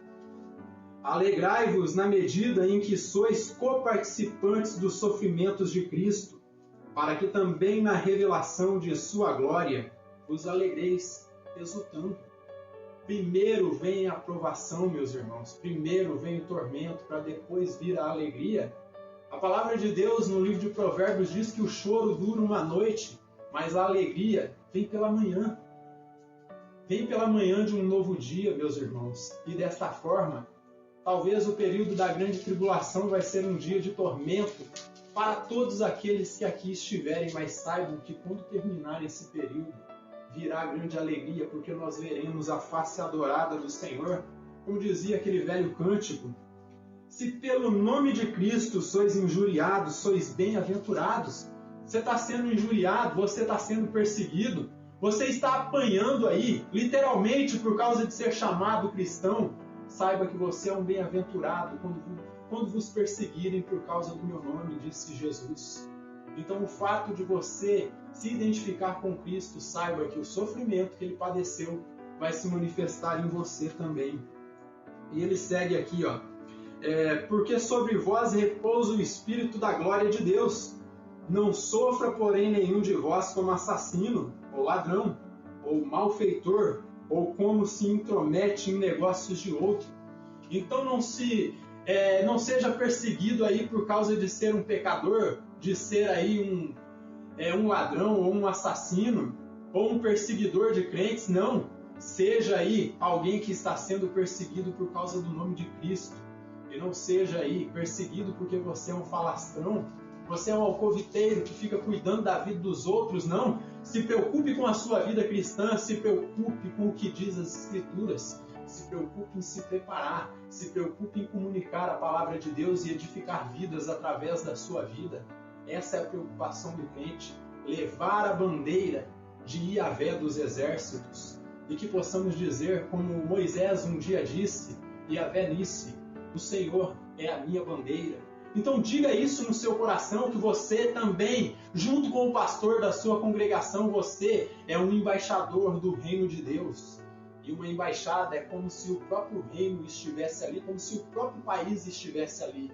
Speaker 1: alegrai-vos na medida em que sois coparticipantes dos sofrimentos de Cristo, para que também na revelação de sua glória vos alegreis exultando. Primeiro vem a provação, meus irmãos. Primeiro vem o tormento, para depois vir a alegria. A palavra de Deus no livro de Provérbios diz que o choro dura uma noite, mas a alegria vem pela manhã. Vem pela manhã de um novo dia, meus irmãos. E desta forma, talvez o período da grande tribulação vai ser um dia de tormento para todos aqueles que aqui estiverem, mas saibam que quando terminar esse período, virá grande alegria, porque nós veremos a face adorada do Senhor. Como dizia aquele velho cântico, se pelo nome de Cristo sois injuriados, sois bem-aventurados. Você está sendo injuriado, você está sendo perseguido, você está apanhando aí, literalmente por causa de ser chamado cristão. Saiba que você é um bem-aventurado quando vos perseguirem por causa do meu nome, disse Jesus. Então o fato de você se identificar com Cristo, saiba que o sofrimento que ele padeceu vai se manifestar em você também. E ele segue aqui, porque sobre vós repousa o Espírito da glória de Deus. Não sofra, porém, nenhum de vós como assassino, ou ladrão, ou malfeitor, ou como se intromete em negócios de outro. Então não seja perseguido aí por causa de ser um pecador, de ser aí um ladrão, ou um assassino, ou um perseguidor de crentes. Não, seja aí alguém que está sendo perseguido por causa do nome de Cristo. E não seja aí perseguido porque você é um falastrão, você é um alcoviteiro que fica cuidando da vida dos outros. Não, se preocupe com a sua vida cristã, se preocupe com o que diz as Escrituras, se preocupe em se preparar, se preocupe em comunicar a palavra de Deus e edificar vidas através da sua vida. Essa é a preocupação do crente, levar a bandeira de Yahvé dos exércitos, e que possamos dizer, como Moisés um dia disse, Yahvé Nissi, o Senhor é a minha bandeira. Então diga isso no seu coração, que você também, junto com o pastor da sua congregação, você é um embaixador do reino de Deus. E uma embaixada é como se o próprio reino estivesse ali, como se o próprio país estivesse ali.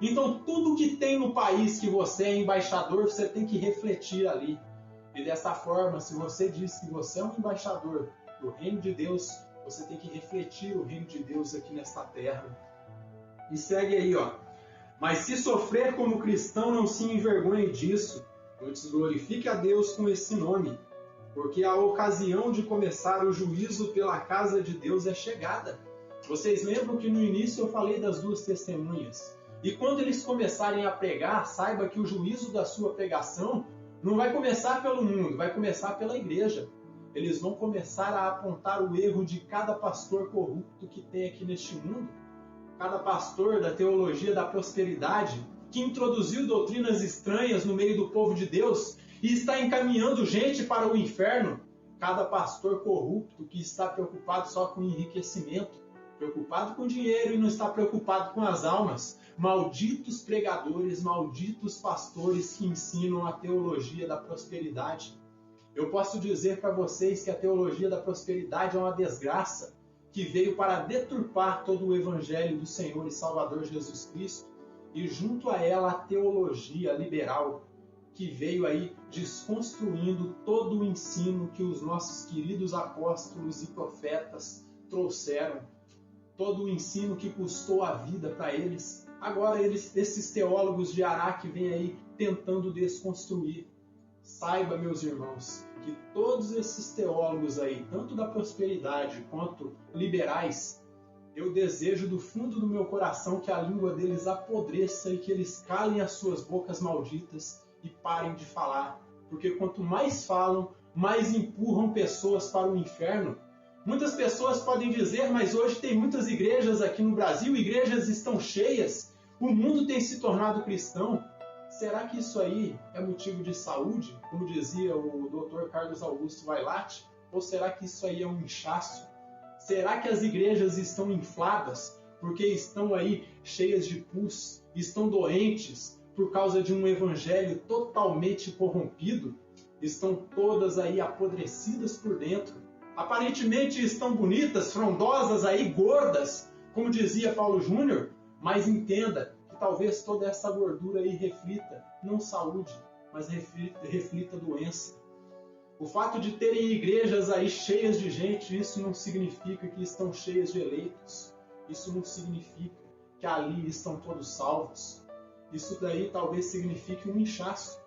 Speaker 1: Então tudo que tem no país que você é embaixador, você tem que refletir ali. E dessa forma, se você diz que você é um embaixador do reino de Deus, você tem que refletir o reino de Deus aqui nesta terra. E segue aí, Mas se sofrer como cristão, não se envergonhe disso, antes glorifique a Deus com esse nome, porque a ocasião de começar o juízo pela casa de Deus é chegada. Vocês lembram que no início eu falei das duas testemunhas? E quando eles começarem a pregar, saiba que o juízo da sua pregação não vai começar pelo mundo, vai começar pela igreja. Eles vão começar a apontar o erro de cada pastor corrupto que tem aqui neste mundo. Cada pastor da teologia da prosperidade que introduziu doutrinas estranhas no meio do povo de Deus e está encaminhando gente para o inferno. cada pastor corrupto que está preocupado só com enriquecimento, preocupado com dinheiro e não está preocupado com as almas. Malditos pregadores, malditos pastores que ensinam a teologia da prosperidade. Eu posso dizer para vocês que a teologia da prosperidade é uma desgraça que veio para deturpar todo o evangelho do Senhor e Salvador Jesus Cristo, e junto a ela a teologia liberal, que veio aí desconstruindo todo o ensino que os nossos queridos apóstolos e profetas trouxeram, todo o ensino que custou a vida para eles. Agora esses teólogos de Araque vêm aí tentando desconstruir. Saiba, meus irmãos, que todos esses teólogos aí, tanto da prosperidade quanto liberais, eu desejo do fundo do meu coração que a língua deles apodreça e que eles calem as suas bocas malditas e parem de falar. Porque quanto mais falam, mais empurram pessoas para o inferno. Muitas pessoas podem dizer, mas hoje tem muitas igrejas aqui no Brasil, igrejas estão cheias, o mundo tem se tornado cristão. Será que isso aí é motivo de saúde, como dizia o Dr. Carlos Augusto Vailate? Ou será que isso aí é um inchaço? Será que as igrejas estão infladas porque estão aí cheias de pus, estão doentes por causa de um evangelho totalmente corrompido? Estão todas aí apodrecidas por dentro. Aparentemente estão bonitas, frondosas aí, gordas, como dizia Paulo Júnior, mas entenda que talvez toda essa gordura aí reflita, não saúde, mas reflita doença. O fato de terem igrejas aí cheias de gente, isso não significa que estão cheias de eleitos. Isso não significa que ali estão todos salvos. Isso daí talvez signifique um inchaço.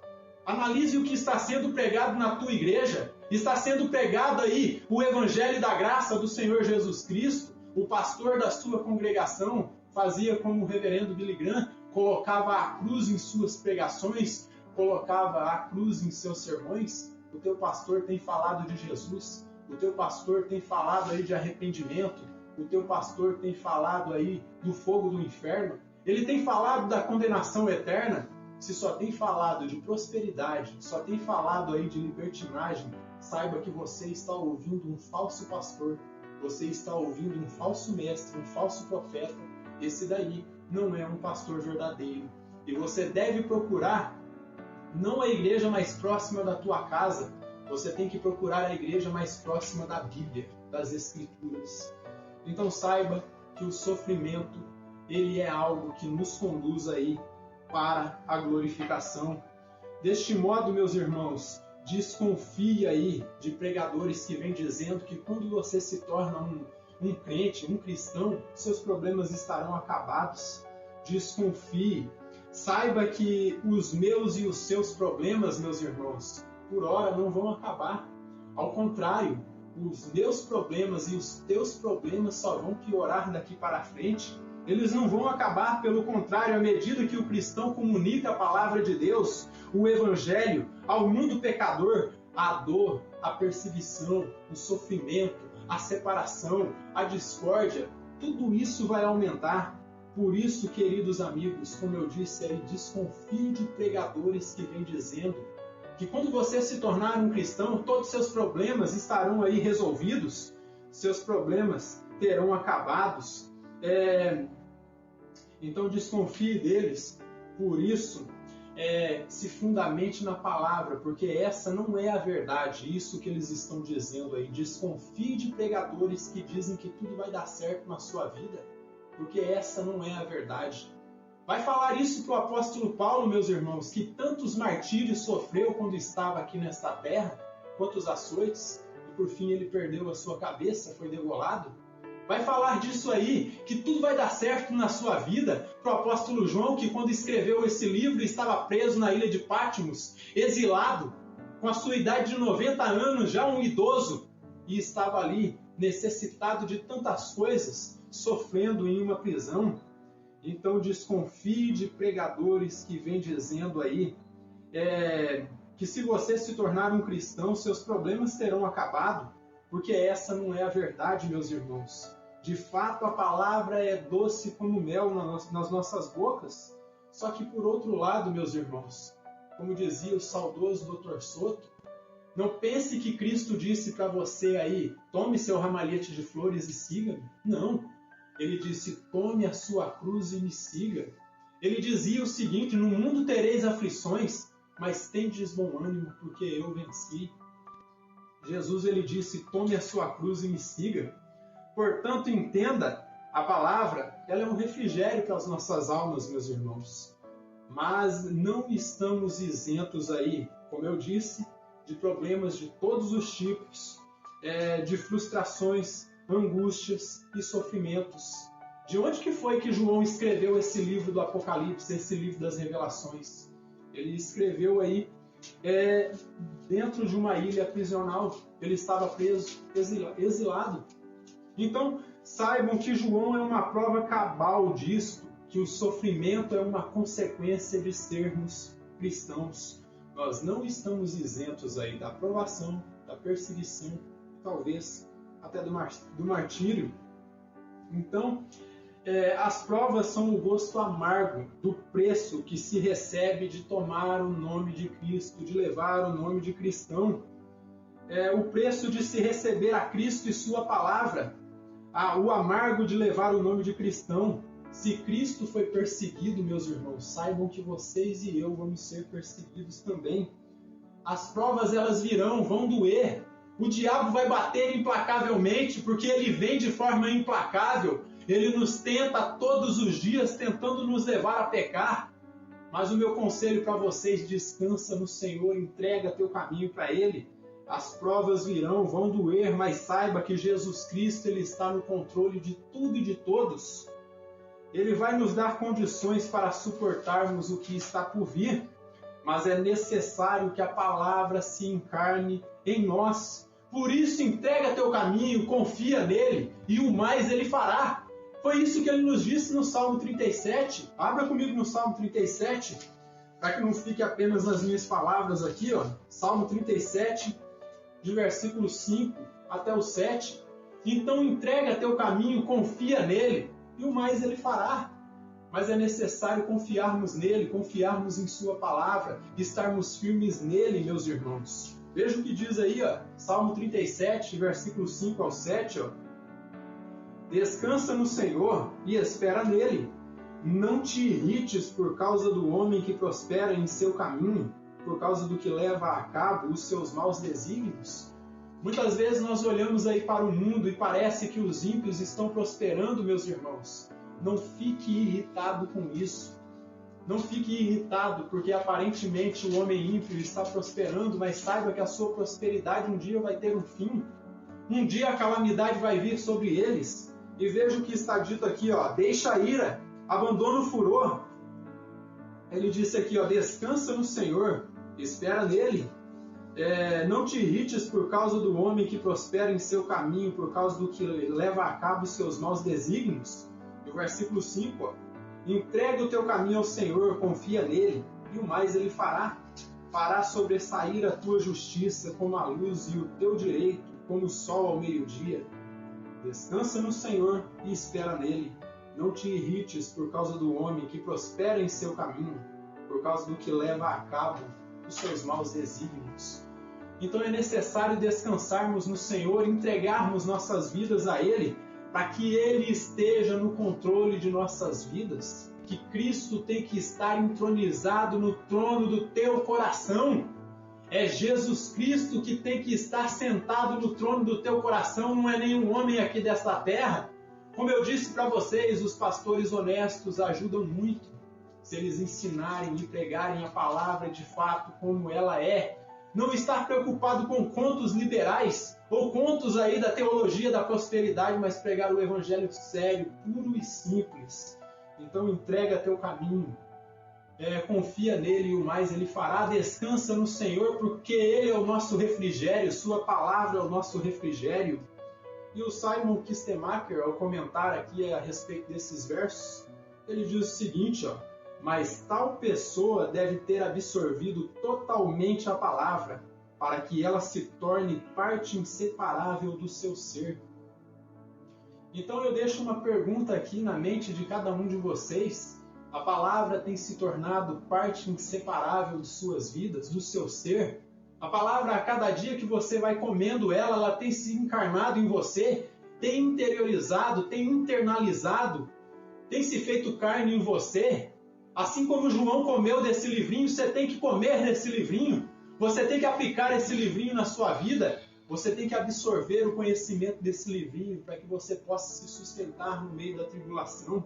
Speaker 1: Analise o que está sendo pregado na tua igreja. Está sendo pregado aí o evangelho da graça do Senhor Jesus Cristo. O pastor da sua congregação fazia como o reverendo Billy Graham, colocava a cruz em suas pregações, colocava a cruz em seus sermões. O teu pastor tem falado de Jesus, o teu pastor tem falado aí de arrependimento, o teu pastor tem falado aí do fogo do inferno, ele tem falado da condenação eterna. Se só tem falado de prosperidade, só tem falado aí de libertinagem, saiba que você está ouvindo um falso pastor, você está ouvindo um falso mestre, um falso profeta. Esse daí não é um pastor verdadeiro. E você deve procurar não a igreja mais próxima da tua casa, você tem que procurar a igreja mais próxima da Bíblia, das Escrituras. Então saiba que o sofrimento, ele é algo que nos conduz aí para a glorificação. Deste modo, meus irmãos, desconfie aí de pregadores que vêm dizendo que quando você se torna um crente, um cristão, seus problemas estarão acabados. Desconfie. Saiba que os meus e os seus problemas, meus irmãos, por hora não vão acabar. Ao contrário, os meus problemas e os teus problemas só vão piorar daqui para frente. Eles não vão acabar, pelo contrário, à medida que o cristão comunica a palavra de Deus, o evangelho, ao mundo pecador, a dor, a perseguição, o sofrimento, a separação, a discórdia, tudo isso vai aumentar. Por isso, queridos amigos, como eu disse aí, desconfie de pregadores que vêm dizendo que quando você se tornar um cristão, todos os seus problemas estarão aí resolvidos, seus problemas terão acabados. Então desconfie deles. Por isso, se fundamente na palavra, porque essa não é a verdade, isso que eles estão dizendo aí. Desconfie de pregadores que dizem que tudo vai dar certo na sua vida, porque essa não é a verdade. Vai falar isso para o apóstolo Paulo, meus irmãos, que tantos martírios sofreu quando estava aqui nesta terra, quantos açoites, e por fim ele perdeu a sua cabeça, foi degolado. Vai falar disso aí, que tudo vai dar certo na sua vida, para o apóstolo João, que quando escreveu esse livro estava preso na ilha de Patmos, exilado, com a sua idade de 90 anos, já um idoso, e estava ali necessitado de tantas coisas, sofrendo em uma prisão. Então desconfie de pregadores que vêm dizendo aí que se você se tornar um cristão, seus problemas terão acabado, porque essa não é a verdade, meus irmãos. De fato, a palavra é doce como mel nas nossas bocas, só que por outro lado, meus irmãos, como dizia o saudoso Dr. Soto, Não pense que Cristo disse para você aí, tome seu ramalhete de flores e siga-me. Não. Ele disse, tome a sua cruz e me siga. Ele dizia o seguinte, no mundo tereis aflições, mas tendes bom ânimo, porque eu venci. Jesus, ele disse, tome a sua cruz e me siga. Portanto, entenda, a palavra, ela é um refrigério para as nossas almas, meus irmãos. Mas não estamos isentos aí, como eu disse, de problemas de todos os tipos, de frustrações, angústias e sofrimentos. De onde que foi que João escreveu esse livro do Apocalipse, esse livro das Revelações? Ele escreveu aí dentro de uma ilha prisional. Ele estava preso, exilado. Então, saibam que João é uma prova cabal disto, que o sofrimento é uma consequência de sermos cristãos. Nós não estamos isentos aí da provação, da perseguição, talvez até do martírio. Então, as provas são o gosto amargo do preço que se recebe de tomar o nome de Cristo, de levar o nome de cristão. O preço de se receber a Cristo e sua palavra. O amargo de levar o nome de cristão. Se Cristo foi perseguido, meus irmãos, saibam que vocês e eu vamos ser perseguidos também. As provas, elas virão, vão doer. O diabo vai bater implacavelmente, porque ele vem de forma implacável. Ele nos tenta todos os dias, tentando nos levar a pecar. Mas o meu conselho para vocês, descansa no Senhor, entrega teu caminho para Ele. As provas virão, vão doer, mas saiba que Jesus Cristo, Ele está no controle de tudo e de todos. Ele vai nos dar condições para suportarmos o que está por vir, mas é necessário que a palavra se encarne em nós. Por isso, entrega teu caminho, confia nele, e o mais ele fará. Foi isso que ele nos disse no Salmo 37. Abra comigo no Salmo 37, para que não fique apenas nas minhas palavras aqui. Salmo 37, de versículo 5 até o 7. Então entrega teu caminho, confia nele, e o mais ele fará. Mas é necessário confiarmos nele, confiarmos em sua palavra, estarmos firmes nele, meus irmãos. Veja o que diz aí, Salmo 37, versículo 5 ao 7. Descansa no Senhor e espera nele. Não te irrites por causa do homem que prospera em seu caminho, por causa do que leva a cabo os seus maus desígnios. Muitas vezes nós olhamos aí para o mundo e parece que os ímpios estão prosperando, meus irmãos. Não fique irritado com isso. Não fique irritado porque aparentemente o homem ímpio está prosperando, mas saiba que a sua prosperidade um dia vai ter um fim. Um dia a calamidade vai vir sobre eles. E veja o que está dito aqui, deixa a ira, abandona o furor. Ele disse aqui, descansa no Senhor, espera nele. Não te irrites por causa do homem que prospera em seu caminho, por causa do que leva a cabo os seus maus desígnios. E o versículo 5, entrega o teu caminho ao Senhor, confia nele, e o mais ele fará. Fará sobressair a tua justiça como a luz e o teu direito como o sol ao meio-dia. Descansa no Senhor e espera nele. Não te irrites por causa do homem que prospera em seu caminho, por causa do que leva a cabo os seus maus desígnios. Então é necessário descansarmos no Senhor, entregarmos nossas vidas a Ele, para que Ele esteja no controle de nossas vidas. Que Cristo tem que estar entronizado no trono do teu coração. É Jesus Cristo que tem que estar sentado no trono do teu coração, não é nenhum homem aqui desta terra. Como eu disse para vocês, os pastores honestos ajudam muito se eles ensinarem e pregarem a palavra de fato como ela é. Não estar preocupado com contos liberais ou contos aí da teologia da prosperidade, mas pregar o evangelho sério, puro e simples. Então entrega teu caminho. Confia nele e o mais ele fará. Descansa no Senhor, porque ele é o nosso refrigério, sua palavra é o nosso refrigério. E o Simon Kistemaker, ao comentar aqui a respeito desses versos, ele diz o seguinte, mas tal pessoa deve ter absorvido totalmente a palavra, para que ela se torne parte inseparável do seu ser. Então eu deixo uma pergunta aqui na mente de cada um de vocês. A palavra tem se tornado parte inseparável de suas vidas, do seu ser? A palavra, a cada dia que você vai comendo ela, ela tem se encarnado em você, tem interiorizado, tem internalizado, tem se feito carne em você. Assim como João comeu desse livrinho, você tem que comer desse livrinho. Você tem que aplicar esse livrinho na sua vida. Você tem que absorver o conhecimento desse livrinho para que você possa se sustentar no meio da tribulação.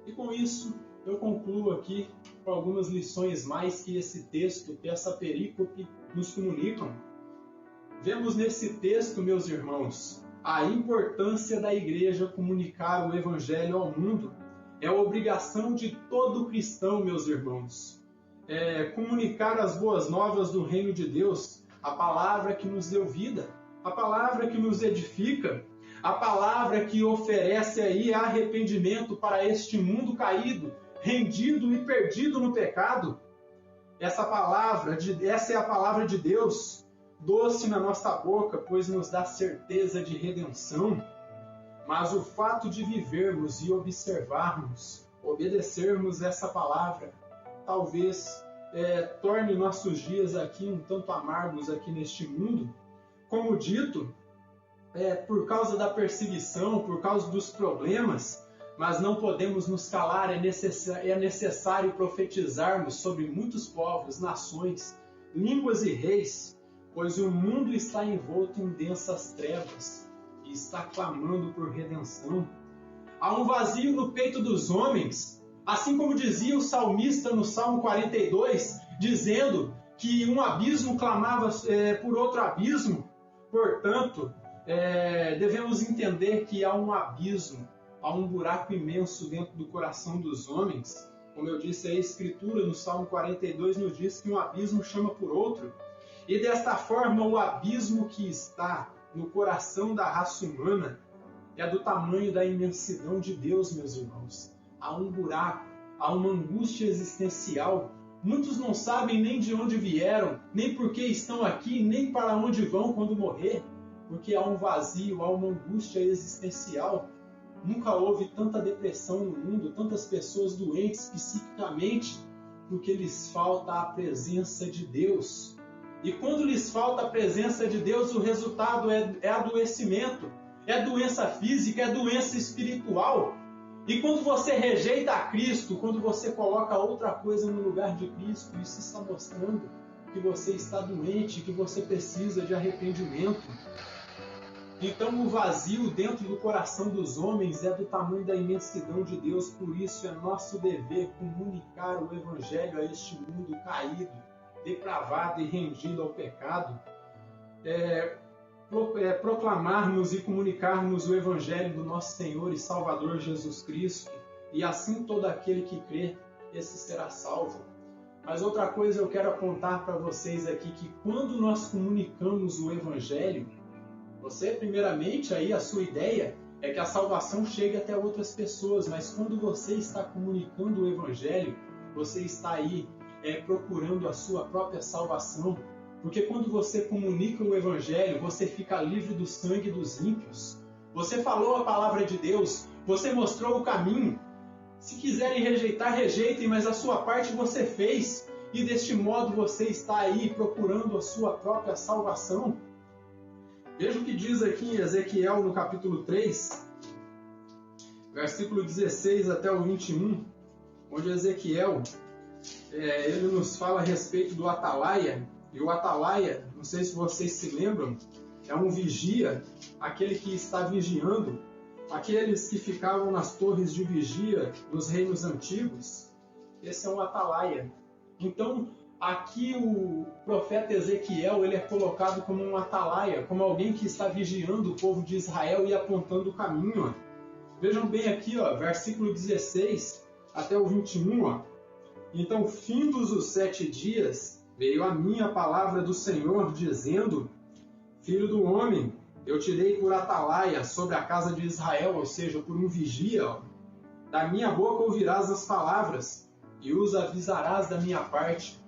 Speaker 1: E com isso, eu concluo aqui com algumas lições mais que esse texto, que essa perícope nos comunicam. Vemos nesse texto, meus irmãos, a importância da igreja comunicar o evangelho ao mundo. É a obrigação de todo cristão, meus irmãos. Comunicar as boas novas do reino de Deus, a palavra que nos deu vida, a palavra que nos edifica, a palavra que oferece aí arrependimento para este mundo caído, rendido e perdido no pecado. Essa é a palavra de Deus, doce na nossa boca, pois nos dá certeza de redenção. Mas o fato de vivermos e observarmos, obedecermos essa palavra, talvez torne nossos dias aqui um tanto amargos aqui neste mundo. Como dito, por causa da perseguição, por causa dos problemas, mas não podemos nos calar, é necessário profetizarmos sobre muitos povos, nações, línguas e reis, pois o mundo está envolto em densas trevas e está clamando por redenção. Há um vazio no peito dos homens, assim como dizia o salmista no Salmo 42, dizendo que um abismo clamava por outro abismo. Portanto, devemos entender que há um abismo, há um buraco imenso dentro do coração dos homens. Como eu disse, a Escritura no Salmo 42 nos diz que um abismo chama por outro. E desta forma, o abismo que está no coração da raça humana é do tamanho da imensidão de Deus, meus irmãos. Há um buraco, há uma angústia existencial. Muitos não sabem nem de onde vieram, nem por que estão aqui, nem para onde vão quando morrer, porque há um vazio, há uma angústia existencial. Nunca houve tanta depressão no mundo, tantas pessoas doentes psiquicamente, porque lhes falta a presença de Deus. E quando lhes falta a presença de Deus, o resultado é adoecimento, é doença física, é doença espiritual. E quando você rejeita a Cristo, quando você coloca outra coisa no lugar de Cristo, isso está mostrando que você está doente, que você precisa de arrependimento. Então o vazio dentro do coração dos homens é do tamanho da imensidão de Deus, por isso é nosso dever comunicar o Evangelho a este mundo caído, depravado e rendido ao pecado. Proclamarmos e comunicarmos o Evangelho do nosso Senhor e Salvador Jesus Cristo, e assim todo aquele que crê, esse será salvo. Mas outra coisa eu quero apontar para vocês aqui, que quando nós comunicamos o Evangelho, você, primeiramente, aí a sua ideia é que a salvação chegue até outras pessoas, mas quando você está comunicando o Evangelho, você está aí procurando a sua própria salvação. Porque quando você comunica o Evangelho, você fica livre do sangue dos ímpios. Você falou a palavra de Deus, você mostrou o caminho. Se quiserem rejeitar, rejeitem, mas a sua parte você fez. E deste modo você está aí procurando a sua própria salvação. Veja o que diz aqui em Ezequiel, no capítulo 3, versículo 16 até o 21, onde Ezequiel ele nos fala a respeito do atalaia. E o atalaia, não sei se vocês se lembram, é um vigia, aquele que está vigiando, aqueles que ficavam nas torres de vigia nos reinos antigos. Esse é um atalaia. Então, aqui o profeta Ezequiel ele é colocado como um atalaia, como alguém que está vigiando o povo de Israel e apontando o caminho. Vejam bem aqui, versículo 16 até o 21. Então, findos os 7 dias, veio a mim a palavra do Senhor, dizendo: Filho do homem, eu te dei por atalaia sobre a casa de Israel, ou seja, por um vigia. Da minha boca ouvirás as palavras, e os avisarás da minha parte.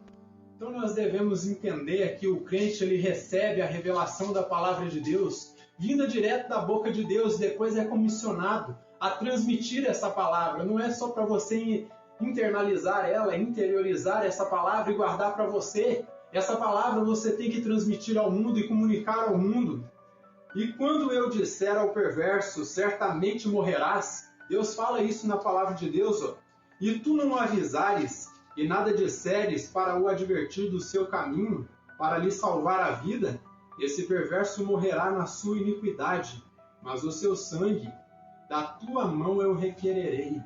Speaker 1: Então nós devemos entender que o crente ele recebe a revelação da palavra de Deus, vinda direto da boca de Deus, depois é comissionado a transmitir essa palavra. Não é só para você internalizar ela, interiorizar essa palavra e guardar para você. Essa palavra você tem que transmitir ao mundo e comunicar ao mundo. E quando eu disser ao perverso, certamente morrerás, Deus fala isso na palavra de Deus, ó, e tu não avisares e nada disseres para o advertir do seu caminho, para lhe salvar a vida, esse perverso morrerá na sua iniquidade, mas o seu sangue da tua mão eu requererei.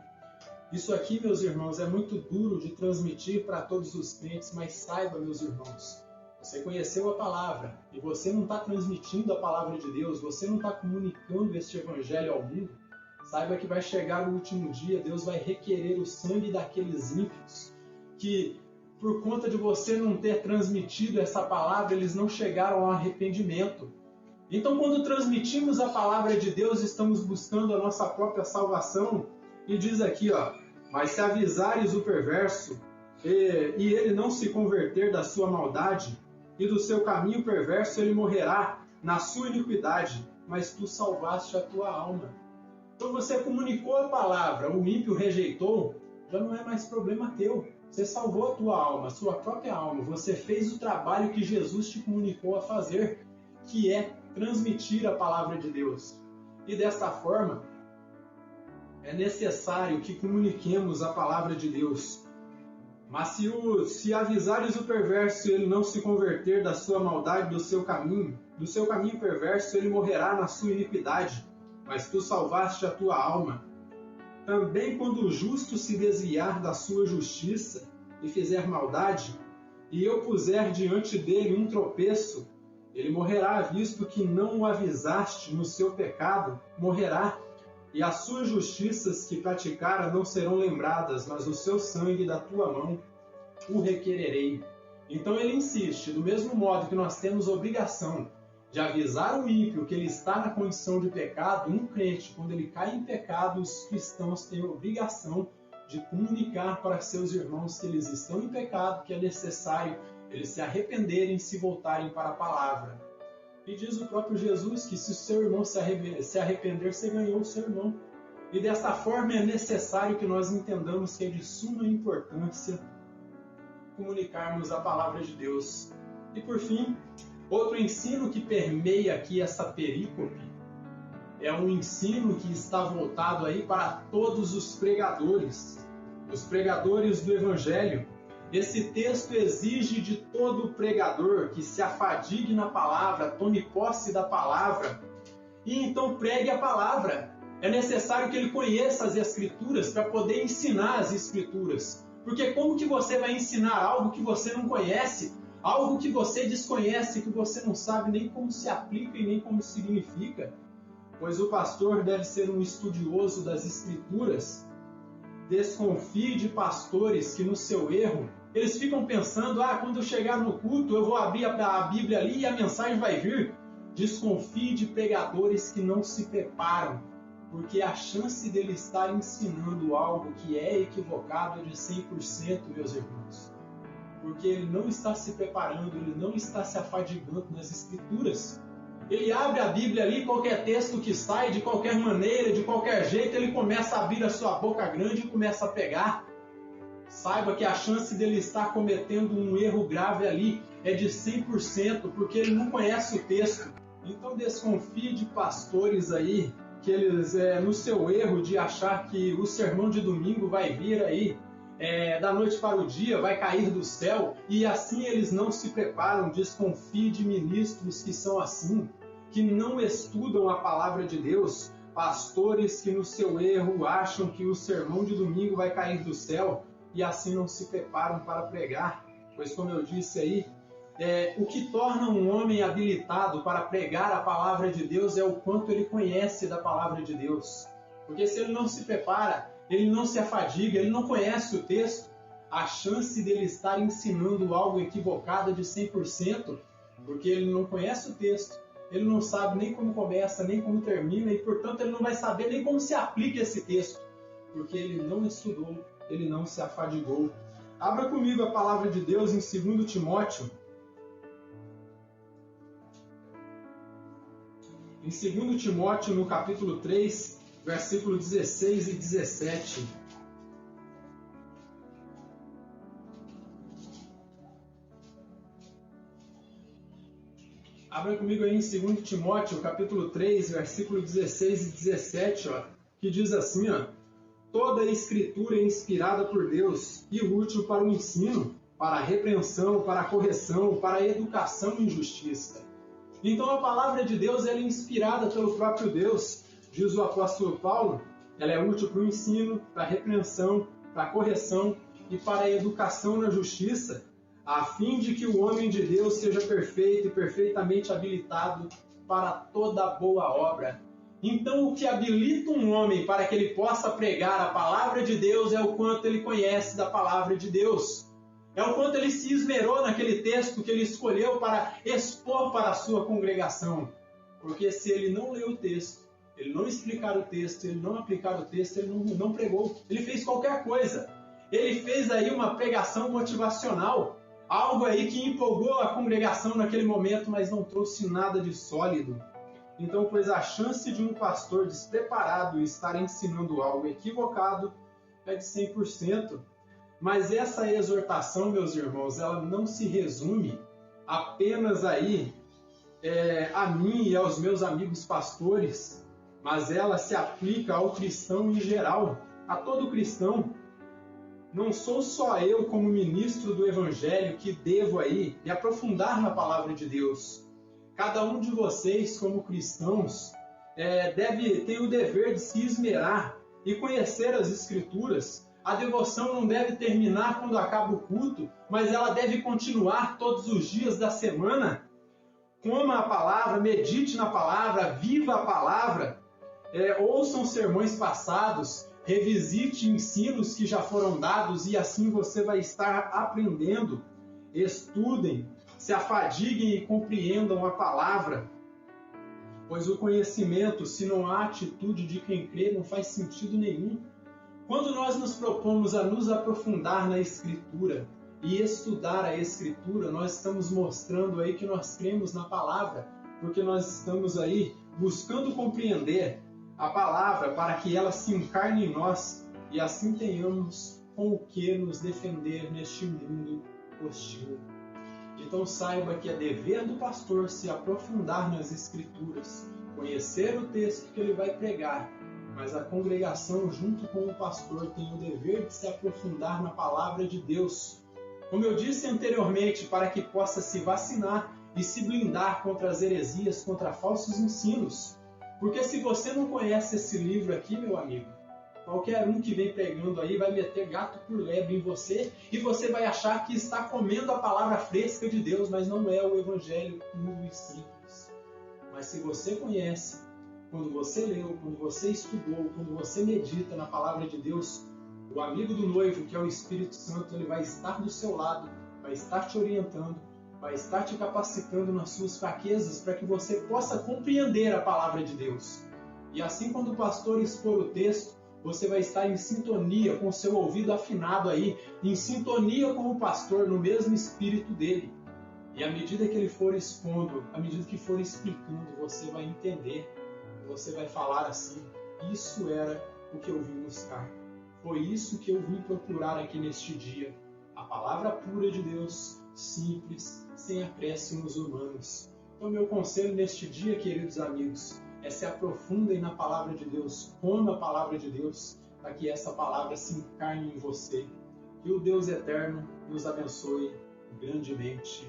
Speaker 1: Isso aqui, meus irmãos, é muito duro de transmitir para todos os crentes, mas saiba, meus irmãos, você conheceu a palavra e você não está transmitindo a palavra de Deus, você não está comunicando este evangelho ao mundo, saiba que vai chegar o último dia, Deus vai requerer o sangue daqueles ímpios que, por conta de você não ter transmitido essa palavra, eles não chegaram ao arrependimento. Então, quando transmitimos a palavra de Deus, estamos buscando a nossa própria salvação. E diz aqui, ó, mas se avisares o perverso e ele não se converter da sua maldade e do seu caminho perverso, ele morrerá na sua iniquidade, mas tu salvaste a tua alma. Então você comunicou a palavra, o ímpio rejeitou, já não é mais problema teu. Você salvou a tua alma, a sua própria alma. Você fez o trabalho que Jesus te comunicou a fazer, que é transmitir a palavra de Deus. E desta forma, é necessário que comuniquemos a palavra de Deus. Mas se avisares o perverso e ele não se converter da sua maldade, do seu caminho perverso, ele morrerá na sua iniquidade, mas tu salvaste a tua alma. Também quando o justo se desviar da sua justiça e fizer maldade, e eu puser diante dele um tropeço, ele morrerá, visto que não o avisaste no seu pecado, morrerá, e as suas justiças que praticara não serão lembradas, mas o seu sangue da tua mão o requererei. Então ele insiste, do mesmo modo que nós temos obrigação de avisar o ímpio que ele está na condição de pecado, um crente, quando ele cai em pecado, os cristãos têm a obrigação de comunicar para seus irmãos que eles estão em pecado, que é necessário eles se arrependerem e se voltarem para a palavra. E diz o próprio Jesus que se o seu irmão se arrepender, você ganhou o seu irmão. E dessa forma é necessário que nós entendamos que é de suma importância comunicarmos a palavra de Deus. E por fim, outro ensino que permeia aqui essa perícope é um ensino que está voltado aí para todos os pregadores do Evangelho. Esse texto exige de todo pregador que se afadigue na palavra, tome posse da palavra e então pregue a palavra. É necessário que ele conheça as Escrituras para poder ensinar as Escrituras. Porque como que você vai ensinar algo que você não conhece, algo que você desconhece, que você não sabe nem como se aplica e nem como significa? Pois o pastor deve ser um estudioso das Escrituras. Desconfie de pastores que no seu erro eles ficam pensando, quando eu chegar no culto eu vou abrir a Bíblia ali e a mensagem vai vir. Desconfie de pregadores que não se preparam, porque a chance dele estar ensinando algo que é equivocado é de 100%, meus irmãos. Porque ele não está se preparando, ele não está se afadigando nas Escrituras. Ele abre a Bíblia ali, qualquer texto que sai, de qualquer maneira, de qualquer jeito, ele começa a abrir a sua boca grande e começa a pegar. Saiba que a chance dele estar cometendo um erro grave ali é de 100%, porque ele não conhece o texto. Então desconfie de pastores aí, que eles, no seu erro de achar que o sermão de domingo vai vir aí, da noite para o dia, vai cair do céu, e assim eles não se preparam. Desconfie de ministros que são assim, que não estudam a palavra de Deus, pastores que no seu erro acham que o sermão de domingo vai cair do céu, e assim não se preparam para pregar. Pois como eu disse aí, o que torna um homem habilitado para pregar a palavra de Deus é o quanto ele conhece da palavra de Deus. Porque se ele não se prepara, ele não se afadiga, ele não conhece o texto, a chance dele estar ensinando algo equivocado é de 100%, porque ele não conhece o texto, ele não sabe nem como começa, nem como termina, e portanto ele não vai saber nem como se aplica esse texto, porque ele não estudou, ele não se afadigou. Abra comigo a palavra de Deus em 2 Timóteo. Em 2 Timóteo, no capítulo 3, versículo 16 e 17. Abra comigo aí em 2 Timóteo, capítulo 3, versículo 16 e 17, que diz assim, toda a escritura é inspirada por Deus e útil para o ensino, para a repreensão, para a correção, para a educação em justiça. Então a palavra de Deus ela é inspirada pelo próprio Deus, diz o apóstolo Paulo, ela é útil para o ensino, para a repreensão, para a correção e para a educação na justiça, a fim de que o homem de Deus seja perfeito e perfeitamente habilitado para toda boa obra. Então, o que habilita um homem para que ele possa pregar a palavra de Deus é o quanto ele conhece da palavra de Deus. É o quanto ele se esmerou naquele texto que ele escolheu para expor para a sua congregação. Porque se ele não ler o texto, ele não explicar o texto, ele não aplicar o texto, ele não pregou. Ele fez qualquer coisa. Ele fez aí uma pregação motivacional. Algo aí que empolgou a congregação naquele momento, mas não trouxe nada de sólido. Então, pois a chance de um pastor despreparado estar ensinando algo equivocado é de 100%. Mas essa exortação, meus irmãos, ela não se resume apenas aí a mim e aos meus amigos pastores, mas ela se aplica ao cristão em geral, a todo cristão. Não sou só eu, como ministro do Evangelho, que devo aí me aprofundar na palavra de Deus. Cada um de vocês, como cristãos, tem o dever de se esmerar e conhecer as Escrituras. A devoção não deve terminar quando acaba o culto, mas ela deve continuar todos os dias da semana. Coma a palavra, medite na palavra, viva a palavra, ouçam sermões passados, revisite ensinos que já foram dados e assim você vai estar aprendendo. Estudem, se afadiguem e compreendam a palavra, pois o conhecimento, se não há atitude de quem crê, não faz sentido nenhum. Quando nós nos propomos a nos aprofundar na Escritura e estudar a Escritura, nós estamos mostrando aí que nós cremos na palavra, porque nós estamos aí buscando compreender a palavra para que ela se encarne em nós e assim tenhamos com o que nos defender neste mundo hostil. Então saiba que é dever do pastor se aprofundar nas Escrituras, conhecer o texto que ele vai pregar, mas a congregação junto com o pastor tem o dever de se aprofundar na palavra de Deus. Como eu disse anteriormente, para que possa se vacinar e se blindar contra as heresias, contra falsos ensinos. Porque se você não conhece esse livro aqui, meu amigo, qualquer um que vem pregando aí vai meter gato por lebre em você e você vai achar que está comendo a palavra fresca de Deus, mas não é o evangelho puro e simples. Mas se você conhece, quando você leu, quando você estudou, quando você medita na palavra de Deus, o amigo do noivo, que é o Espírito Santo, ele vai estar do seu lado, vai estar te orientando, vai estar te capacitando nas suas fraquezas para que você possa compreender a palavra de Deus. E assim, quando o pastor expor o texto, você vai estar em sintonia, com o seu ouvido afinado aí, em sintonia com o pastor, no mesmo espírito dele. E à medida que ele for expondo, à medida que for explicando, você vai entender, você vai falar assim, isso era o que eu vim buscar. Foi isso que eu vim procurar aqui neste dia. A palavra pura de Deus, simples, sem acréscimos humanos. Então, meu conselho neste dia, queridos amigos, se aprofundem na palavra de Deus, comam a palavra de Deus, para que essa palavra se encarne em você. Que o Deus eterno nos abençoe grandemente.